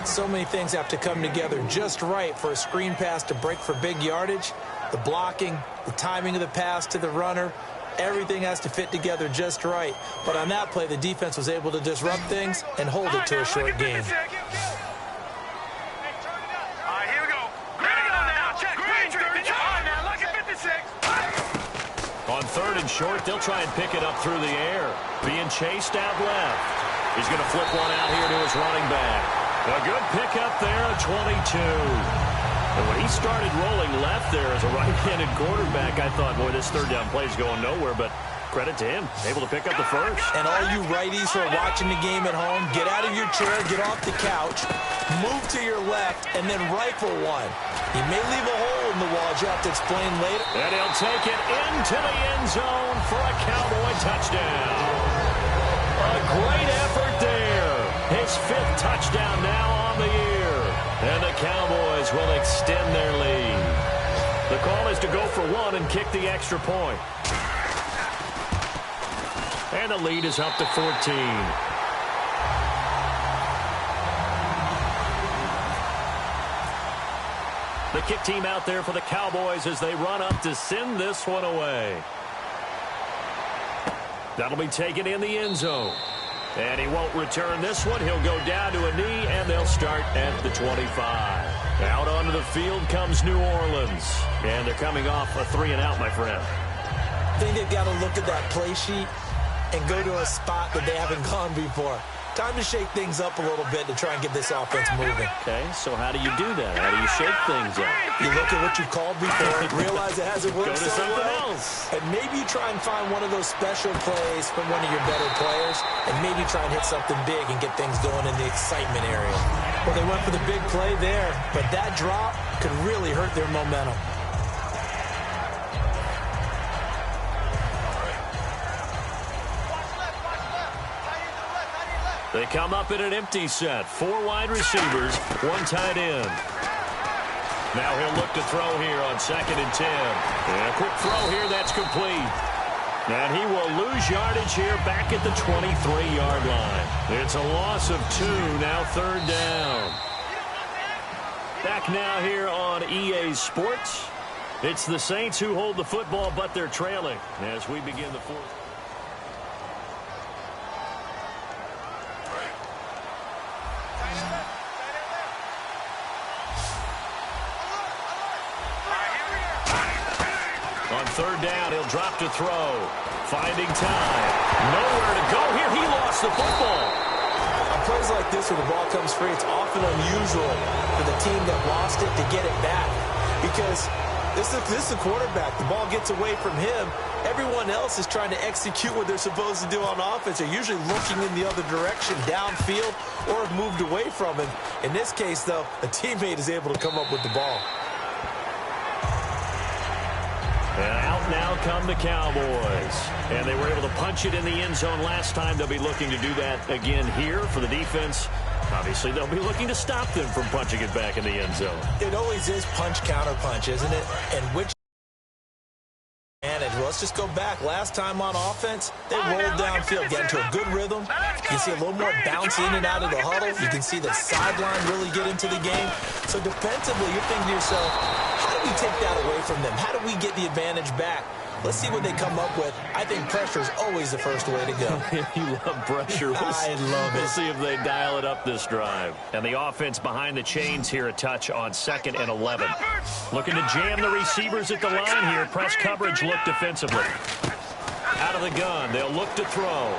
So many things have to come together just right for a screen pass to break for big yardage. The blocking, the timing of the pass to the runner, everything has to fit together just right. But on that play, the defense was able to disrupt things and hold it to a short game. On third and short, they'll try and pick it up through the air. Being chased out left. He's going to flip one out here to his running back. A good pickup there, a 22. And when he started rolling left there as a right-handed quarterback, I thought, boy, this third down play is going nowhere, but credit to him, able to pick up the first. And all you righties who are watching the game at home, get out of your chair, get off the couch, move to your left, and then rifle one. He may leave a hole in the wall, as you have to explain later. And he'll take it into the end zone for a Cowboy touchdown. A great effort there. His 5th touchdown now on the year. And the Cowboys will extend their lead. The call is to go for one and kick the extra point. And the lead is up to 14. The kick team out there for the Cowboys as they run up to send this one away. That'll be taken in the end zone. And he won't return this one. He'll go down to a knee, and they'll start at the 25. Out onto the field comes New Orleans. And they're coming off a 3-and-out, my friend. I think they've got to look at that play sheet and go to a spot that they haven't gone before. Time to shake things up a little bit to try and get this offense moving. Okay, so how do you do that? How do you shake things up? You look at what you called before, realize it hasn't worked so well, and maybe you try and find one of those special plays from one of your better players, and maybe try and hit something big and get things going in the excitement area. Well, they went for the big play there, but that drop could really hurt their momentum. They come up in an empty set. 4 wide receivers, 1 tight end. Now he'll look to throw here on 2nd and 10. And a quick throw here, that's complete. And he will lose yardage here back at the 23-yard line. It's a loss of 2, now 3rd down. Back now here on EA Sports. It's the Saints who hold the football, but they're trailing as we begin the 4th. On 3rd down, he'll drop to throw. Finding time. Nowhere to go here. He lost the football. On plays like this where the ball comes free, it's often unusual for the team that lost it to get it back. Because this is the quarterback. The ball gets away from him. Everyone else is trying to execute what they're supposed to do on offense. They're usually looking in the other direction, downfield, or have moved away from him. In this case, though, a teammate is able to come up with the ball. And out now come the Cowboys. And they were able to punch it in the end zone last time. They'll be looking to do that again here for the defense. Obviously, they'll be looking to stop them from punching it back in the end zone. It always is punch-counter-punch, isn't it? And which advantage? Well, let's just go back. Last time on offense, they rolled downfield, get into a good rhythm. You can see a little more bounce in and out of the huddle. You can see the sideline really get into the game. So defensively, you're thinking to yourself, how do we take that away from them? How do we get the advantage back? Let's see what they come up with. I think pressure is always the first way to go. You love pressure. I love it. We'll see if they dial it up this drive. And the offense behind the chains here, a touch on 2nd and 11. Looking to jam the receivers at the line here. Press coverage look defensively. Out of the gun, they'll look to throw.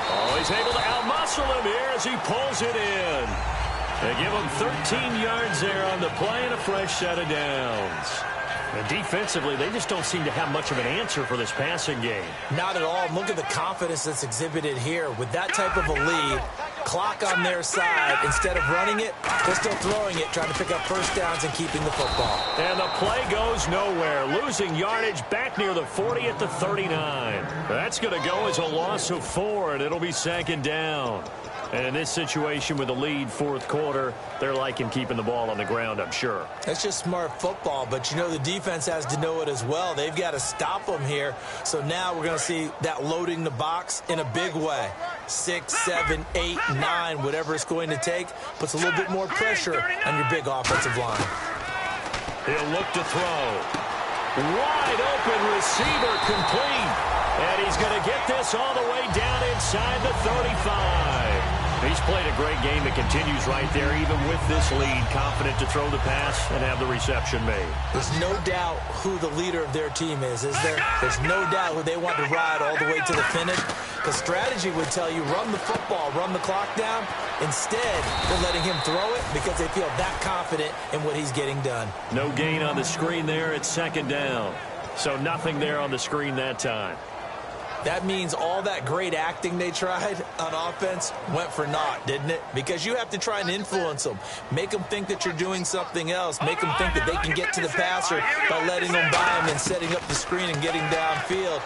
Oh, he's able to outmuscle him here as he pulls it in. They give him 13 yards there on the play and a fresh set of downs. And defensively, they just don't seem to have much of an answer for this passing game. Not at all. Look at the confidence that's exhibited here. With that type of a lead, clock on their side, instead of running it, they're still throwing it, trying to pick up first downs and keeping the football. And the play goes nowhere. Losing yardage back near the 40 at the 39. That's going to go as a loss of 4, and it'll be 2nd down. And in this situation with the lead 4th quarter, they're liking keeping the ball on the ground, I'm sure. That's just smart football, but you know the defense has to know it as well. They've got to stop them here. So now we're going to see that loading the box in a big way. 6, 7, 8, 9, whatever it's going to take, puts a little bit more pressure on your big offensive line. He'll look to throw. Wide open receiver complete. And he's going to get this all the way down inside the 35. He's played a great game. It continues right there, even with this lead. Confident to throw the pass and have the reception made. There's no doubt who the leader of their team is there? There's no doubt who they want to ride all the way to the finish. The strategy would tell you, run the football, run the clock down. Instead, they're letting him throw it because they feel that confident in what he's getting done. No gain on the screen there. It's 2nd down. So nothing there on the screen that time. That means all that great acting they tried on offense went for naught, didn't it? Because you have to try and influence them. Make them think that you're doing something else. Make them think that they can get to the passer by letting them buy him and setting up the screen and getting downfield.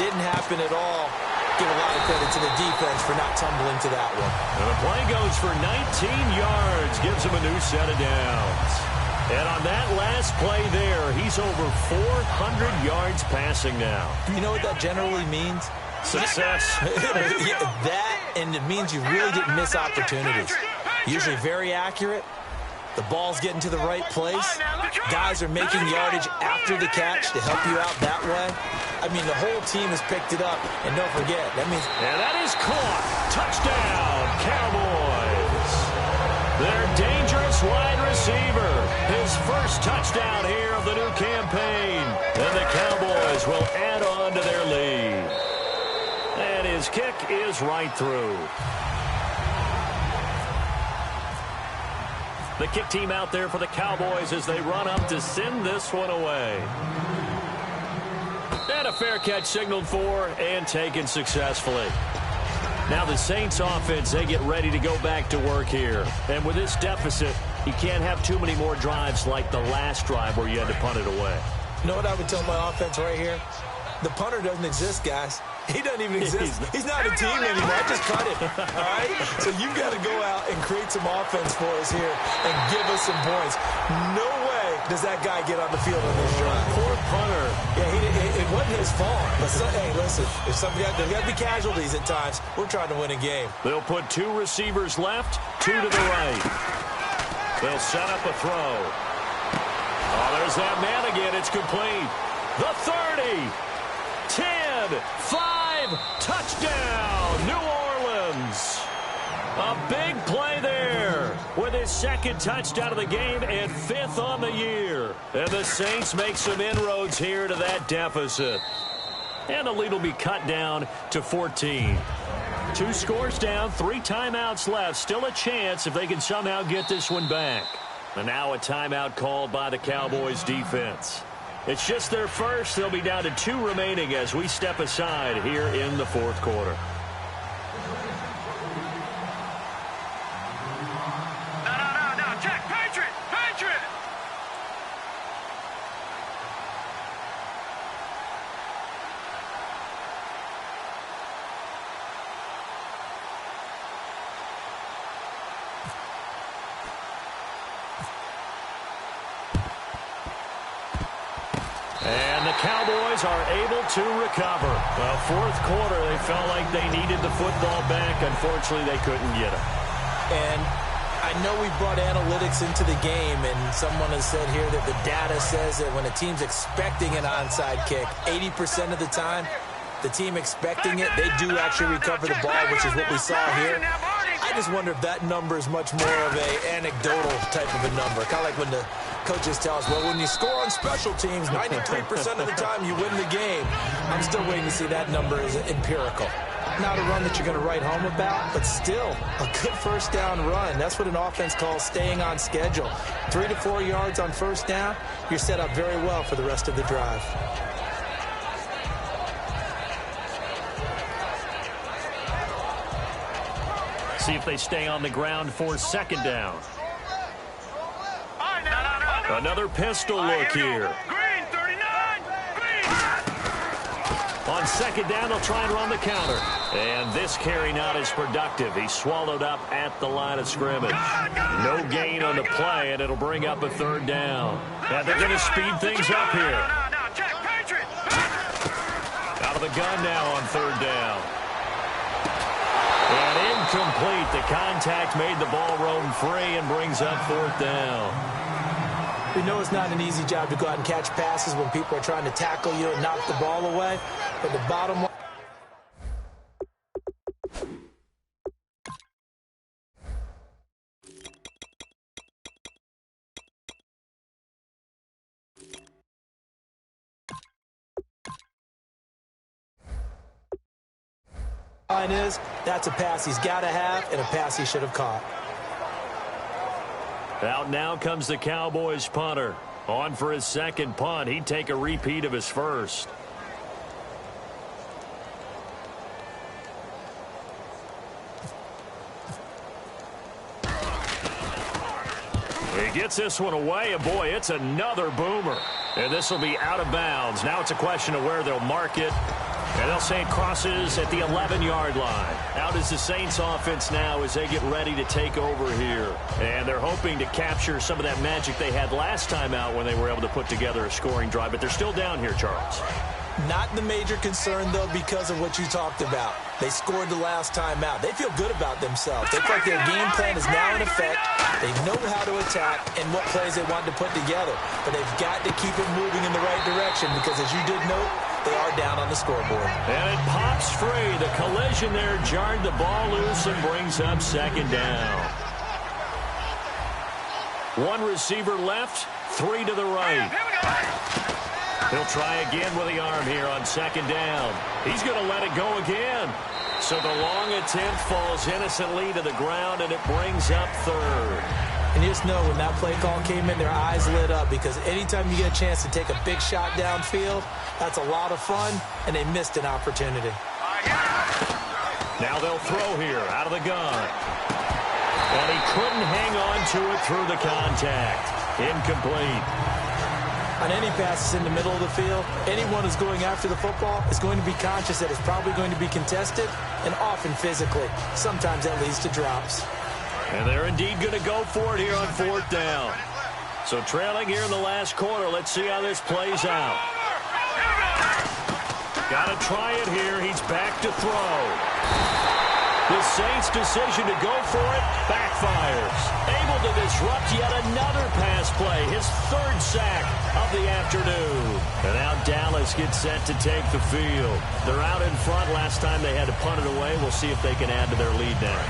Didn't happen at all. Give a lot of credit to the defense for not tumbling to that one. And the play goes for 19 yards. Gives him a new set of downs. And on that last play there, he's over 400 yards passing now. You know what that generally means? Success. That, and it means you really didn't miss opportunities. Usually very accurate. The ball's getting to the right place. Guys are making yardage after the catch to help you out that way. I mean, the whole team has picked it up. And don't forget, that means... And that is caught. Touchdown, Cowboys. Their dangerous wide receiver. His first touchdown here of the new campaign. And the Cowboys will add on to their lead. And his kick is right through. The kick team out there for the Cowboys as they run up to send this one away. And a fair catch signaled for and taken successfully. Now the Saints offense, they get ready to go back to work here. And with this deficit, you can't have too many more drives like the last drive where you had to punt it away. You know what I would tell my offense right here? The punter doesn't exist, guys. He doesn't even exist. He's not a team anymore. I just cut him. All right? So you've got to go out and create some offense for us here and give us some points. No way does that guy get on the field on this drive? Poor punter. Yeah, it wasn't his fault. But hey, listen, if there's got to be casualties at times. We're trying to win a game. They'll put 2 receivers left, 2 to the right. They'll set up a throw. Oh, there's that man again. It's complete. The 30, 10, 5, touchdown, New Orleans. A big play there with his 2nd touchdown of the game and 5th on the year. And the Saints make some inroads here to that deficit. And the lead will be cut down to 14. 2 scores down, 3 timeouts left. Still a chance if they can somehow get this one back. And now a timeout called by the Cowboys defense. It's just their first. They'll be down to 2 remaining as we step aside here in the 4th quarter. No, check, Patriot! And the Cowboys are able to recover. Well, 4th quarter, they felt like they needed the football back. Unfortunately, they couldn't get it. And I know we brought analytics into the game, and someone has said here that the data says that when a team's expecting an onside kick, 80% of the time, the team expecting it, they do actually recover the ball, which is what we saw here. I just wonder if that number is much more of an anecdotal type of a number. Kind of like when the coaches tell us, well, when you score on special teams, 93% of the time you win the game. I'm still waiting to see that number is empirical. Not a run that you're going to write home about, but still a good 1st down run. That's what an offense calls staying on schedule. 3 to 4 yards on 1st down, you're set up very well for the rest of the drive. See if they stay on the ground for 2nd down. Another pistol look here. Green, 39! Green! On 2nd down, they'll try and run the counter. And this carry not as productive. He's swallowed up at the line of scrimmage. No gain on the play, and it'll bring up a 3rd down. And they're going to speed things up here. Check, Patriot! Out of the gun now on 3rd down. And incomplete. The contact made the ball roam free and brings up 4th down. We know it's not an easy job to go out and catch passes when people are trying to tackle you and knock the ball away. But the bottom line is, that's a pass he's got to have and a pass he should have caught. Out now comes the Cowboys punter. On for his 2nd punt. He'd take a repeat of his 1st. He gets this one away, and boy, it's another boomer. And this will be out of bounds. Now it's a question of where they'll mark it. And they'll say it crosses at the 11-yard line. Out is the Saints offense now as they get ready to take over here. And they're hoping to capture some of that magic they had last time out when they were able to put together a scoring drive. But they're still down here, Charles. Not the major concern, though, because of what you talked about. They scored the last time out. They feel good about themselves. They feel like their game plan is now in effect. They know how to attack and what plays they want to put together. But they've got to keep it moving in the right direction because, as you did note, they are down on the scoreboard. And it pops free. The collision there jarred the ball loose and brings up 2nd down. 1 receiver left, 3 to the right. He'll try again with the arm here on 2nd down. He's going to let it go again. So the long attempt falls innocently to the ground, and it brings up 3rd. And you just know when that play call came in, their eyes lit up because anytime you get a chance to take a big shot downfield, that's a lot of fun, and they missed an opportunity. Now they'll throw here out of the gun. And he couldn't hang on to it through the contact. Incomplete. On any passes in the middle of the field, anyone who's going after the football is going to be conscious that it's probably going to be contested and often physically. Sometimes that leads to drops. And they're indeed going to go for it here on 4th down. So trailing here in the last quarter. Let's see how this plays out. Got to try it here. He's back to throw. The Saints' decision to go for it backfires. Able to disrupt yet another pass play. His third sack of the afternoon. And now Dallas gets set to take the field. They're out in front. Last time they had to punt it away. We'll see if they can add to their lead now.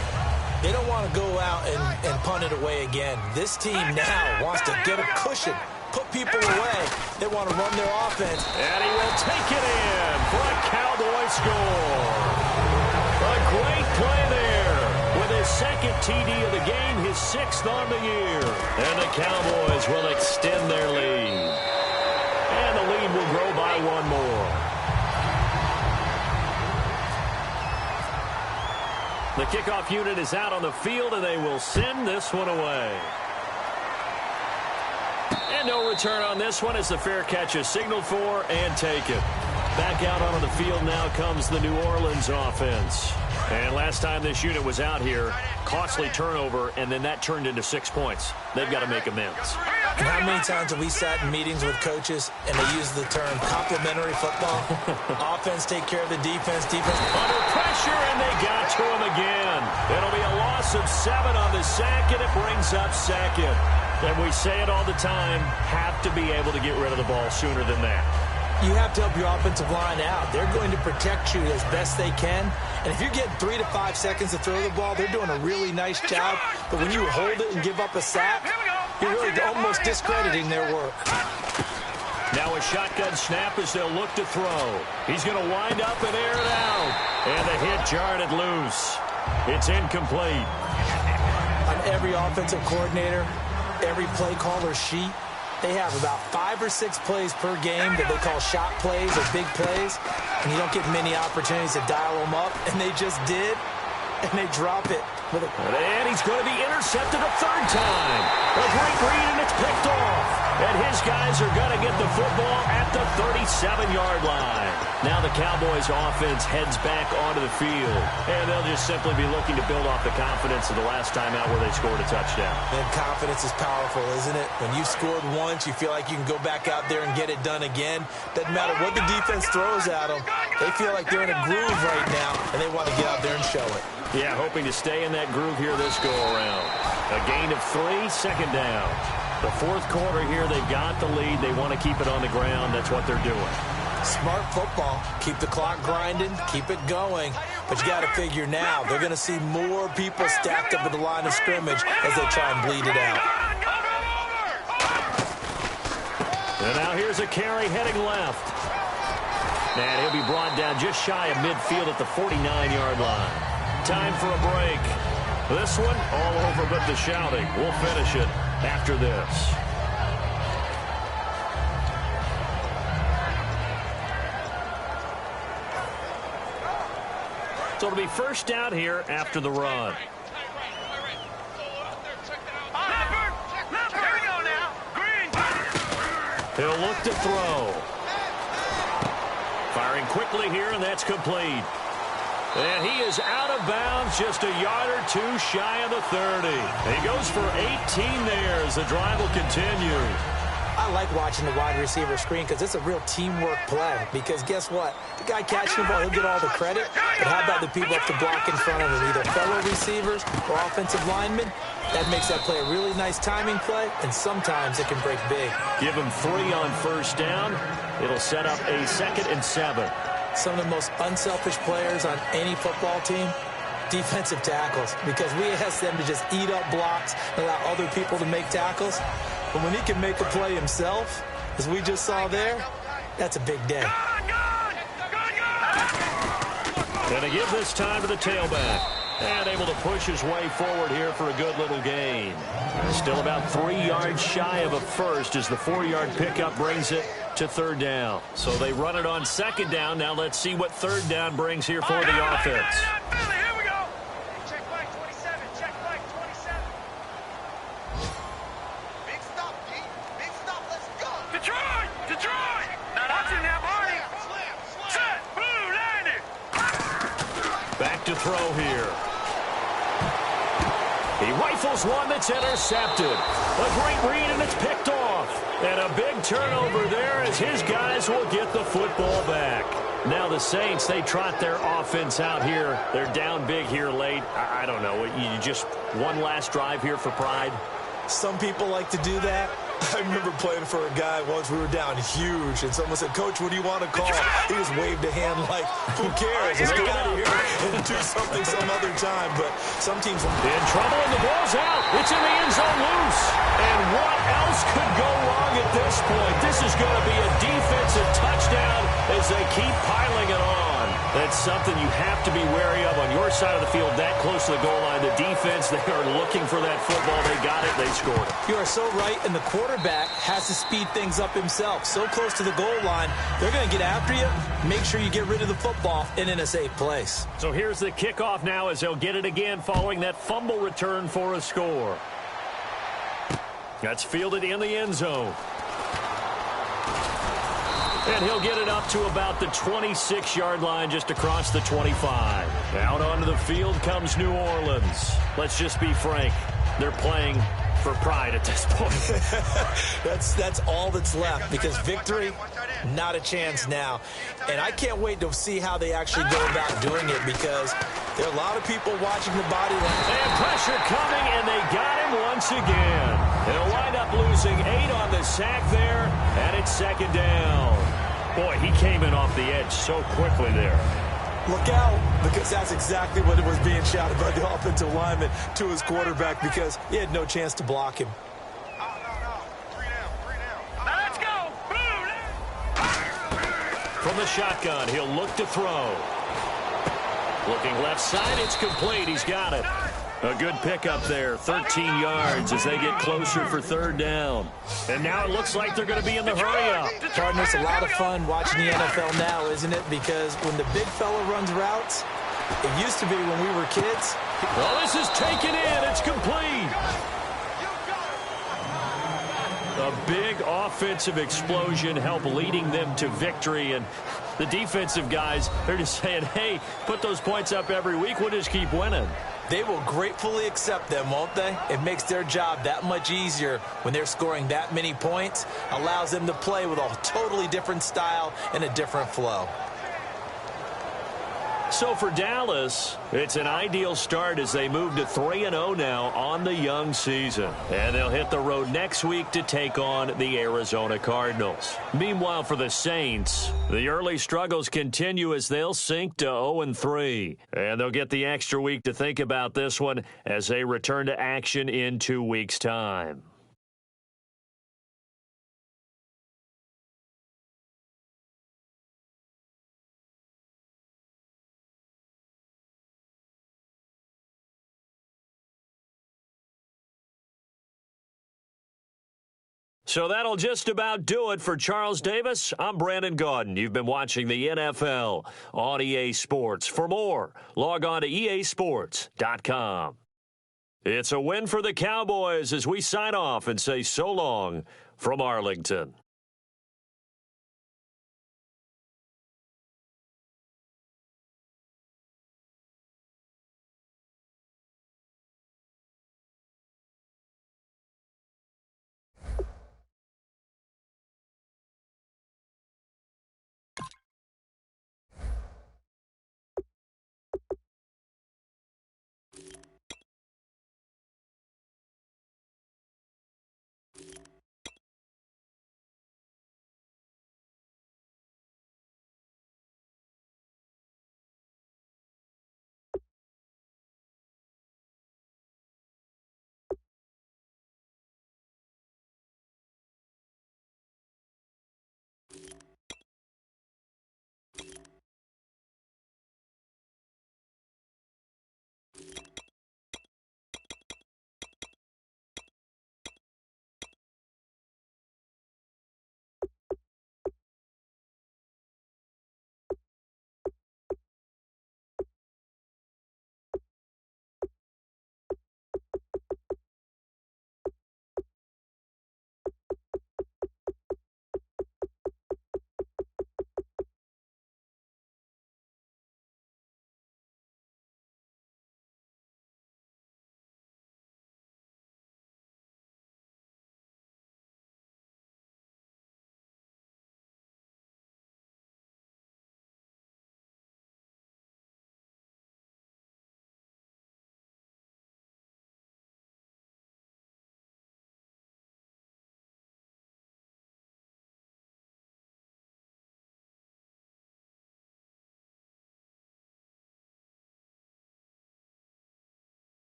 They don't want to go out and punt it away again. This team now wants to get a cushion, put people away. They want to run their offense. And he will take it in for a Cowboy score. A great play there with his second TD of the game, his 6th on the year. And the Cowboys will extend their lead. And the lead will grow by one more. The kickoff unit is out on the field, and they will send this one away. And no return on this one as the fair catch is signaled for and taken. Back out onto the field now comes the New Orleans offense. And last time this unit was out here, costly turnover, and then that turned into 6 points. They've got to make amends. And how many times have we sat in meetings with coaches and they use the term complementary football? Offense take care of the defense. Defense under pressure, and they got to him again. It'll be a loss of 7 on the sack, and it brings up second. And we say it all the time, have to be able to get rid of the ball sooner than that. You have to help your offensive line out. They're going to protect you as best they can. And if you're getting 3 to 5 seconds to throw the ball, they're doing a really nice job. But when you hold it and give up a sack, you're really almost discrediting their work. Now a shotgun snap as they'll look to throw. He's going to wind up and air it out. And the hit jarred it loose. It's incomplete. On every offensive coordinator, every play caller sheet, they have about 5 or 6 plays per game that they call shot plays or big plays, and you don't get many opportunities to dial them up, and they just did, and they drop it. And he's going to be intercepted a 3rd time. A great read, and it's picked off. And his guys are going to get the football at the 37-yard line. Now the Cowboys offense heads back onto the field, and they'll just simply be looking to build off the confidence of the last time out where they scored a touchdown. And confidence is powerful, isn't it? When you've scored once, you feel like you can go back out there and get it done again. Doesn't matter what the defense throws at them. They feel like they're in a groove right now, and they want to get out there and show it. Yeah, hoping to stay in that groove here this go-around. A gain of 3, 2nd down. The 4th quarter here, they've got the lead. They want to keep it on the ground. That's what they're doing. Smart football. Keep the clock grinding. Keep it going. But you got to figure now, they're going to see more people stacked up at the line of scrimmage as they try and bleed it out. And now here's a carry heading left. And he'll be brought down just shy of midfield at the 49-yard line. Time for a break. This one all over but the shouting. We'll finish it after this. So it'll be first down here after the run. He'll look to throw. Firing quickly here, and that's complete. And he is out of bounds, just a yard or 2 shy of the 30. He goes for 18 there as the drive will continue. I like watching the wide receiver screen because it's a real teamwork play. Because guess what? The guy catching the ball, he'll get all the credit. But how about the people up the block in front of him, either fellow receivers or offensive linemen? That makes that play a really nice timing play, and sometimes it can break big. Give him 3 on first down. It'll set up a 2nd and 7. Some of the most unselfish players on any football team, defensive tackles, because we ask them to just eat up blocks and allow other people to make tackles. But when he can make a play himself, as we just saw there, that's a big day. Going to give this time to the tailback. And able to push his way forward here for a good little gain. Still about 3 yards shy of a first as the 4-yard pickup brings it to 3rd down. So they run it on 2nd down. Now let's see what 3rd down brings here for the offense. Here we go. Check flag 27. Check flag 27. Big stop, D. Big stop. Let's go. Detroit. Detroit. Now that's in there, Barney. Set. Blue landing. Back to throw here. He rifles rifles one that's intercepted. A great read, and it's picked off. And a big turnover there as his guys will get the football back. Now the Saints, they trot their offense out here. They're down big here late. I don't know. You just one last drive here for pride? Some people like to do that. I remember playing for a guy once. We were down huge, and someone said, "Coach, what do you want to call?" He just waved a hand like, "Who cares? Let's get out of here and do something some other time." But some teams in trouble, and the ball's out. It's in the end zone loose. And what else could go wrong at this point? This is going to be a defensive touchdown as they keep piling it on. That's something you have to be wary of on your side of the field, that close to the goal line. The defense, they are looking for that football. They got it. They scored it. You are so right, and the quarterback has to speed things up himself. So close to the goal line, they're going to get after you. Make sure you get rid of the football and in a safe place. So here's the kickoff now as they'll get it again following that fumble return for a score. That's fielded in the end zone. And he'll get it up to about the 26-yard line, just across the 25. Out onto the field comes New Orleans. Let's just be frank. They're playing for pride at this point. That's all that's left, because victory, not a chance now. And I can't wait to see how they actually go about doing it, because there are a lot of people watching the body line. And pressure coming, and they got him once again. They'll wind up losing 8 on the sack there, and it's second down. Boy, he came in off the edge so quickly there. Look out, because that's exactly what it was being shouted by the offensive lineman to his quarterback, because he had no chance to block him. No. 3 down. Now let's go. From the shotgun, he'll look to throw. Looking left side, it's complete. He's got it. A good pickup there, 13 yards as they get closer for third down. And now it looks like they're going to be in the hurry-up. Partner, it's a lot of fun watching the NFL now, isn't it? Because when the big fella runs routes, it used to be when we were kids. Well, this is taken in. It's complete. A big offensive explosion helped leading them to victory. And the defensive guys, they're just saying, hey, put those points up every week. We'll just keep winning. They will gratefully accept them, won't they? It makes their job that much easier when they're scoring that many points. Allows them to play with a totally different style and a different flow. So for Dallas, it's an ideal start as they move to 3-0 now on the young season. And they'll hit the road next week to take on the Arizona Cardinals. Meanwhile, for the Saints, the early struggles continue as they'll sink to 0-3. And they'll get the extra week to think about this one as they return to action in 2 weeks' time. So that'll just about do it for Charles Davis. I'm Brandon Gaudin. You've been watching the NFL on EA Sports. For more, log on to easports.com. It's a win for the Cowboys as we sign off and say so long from Arlington.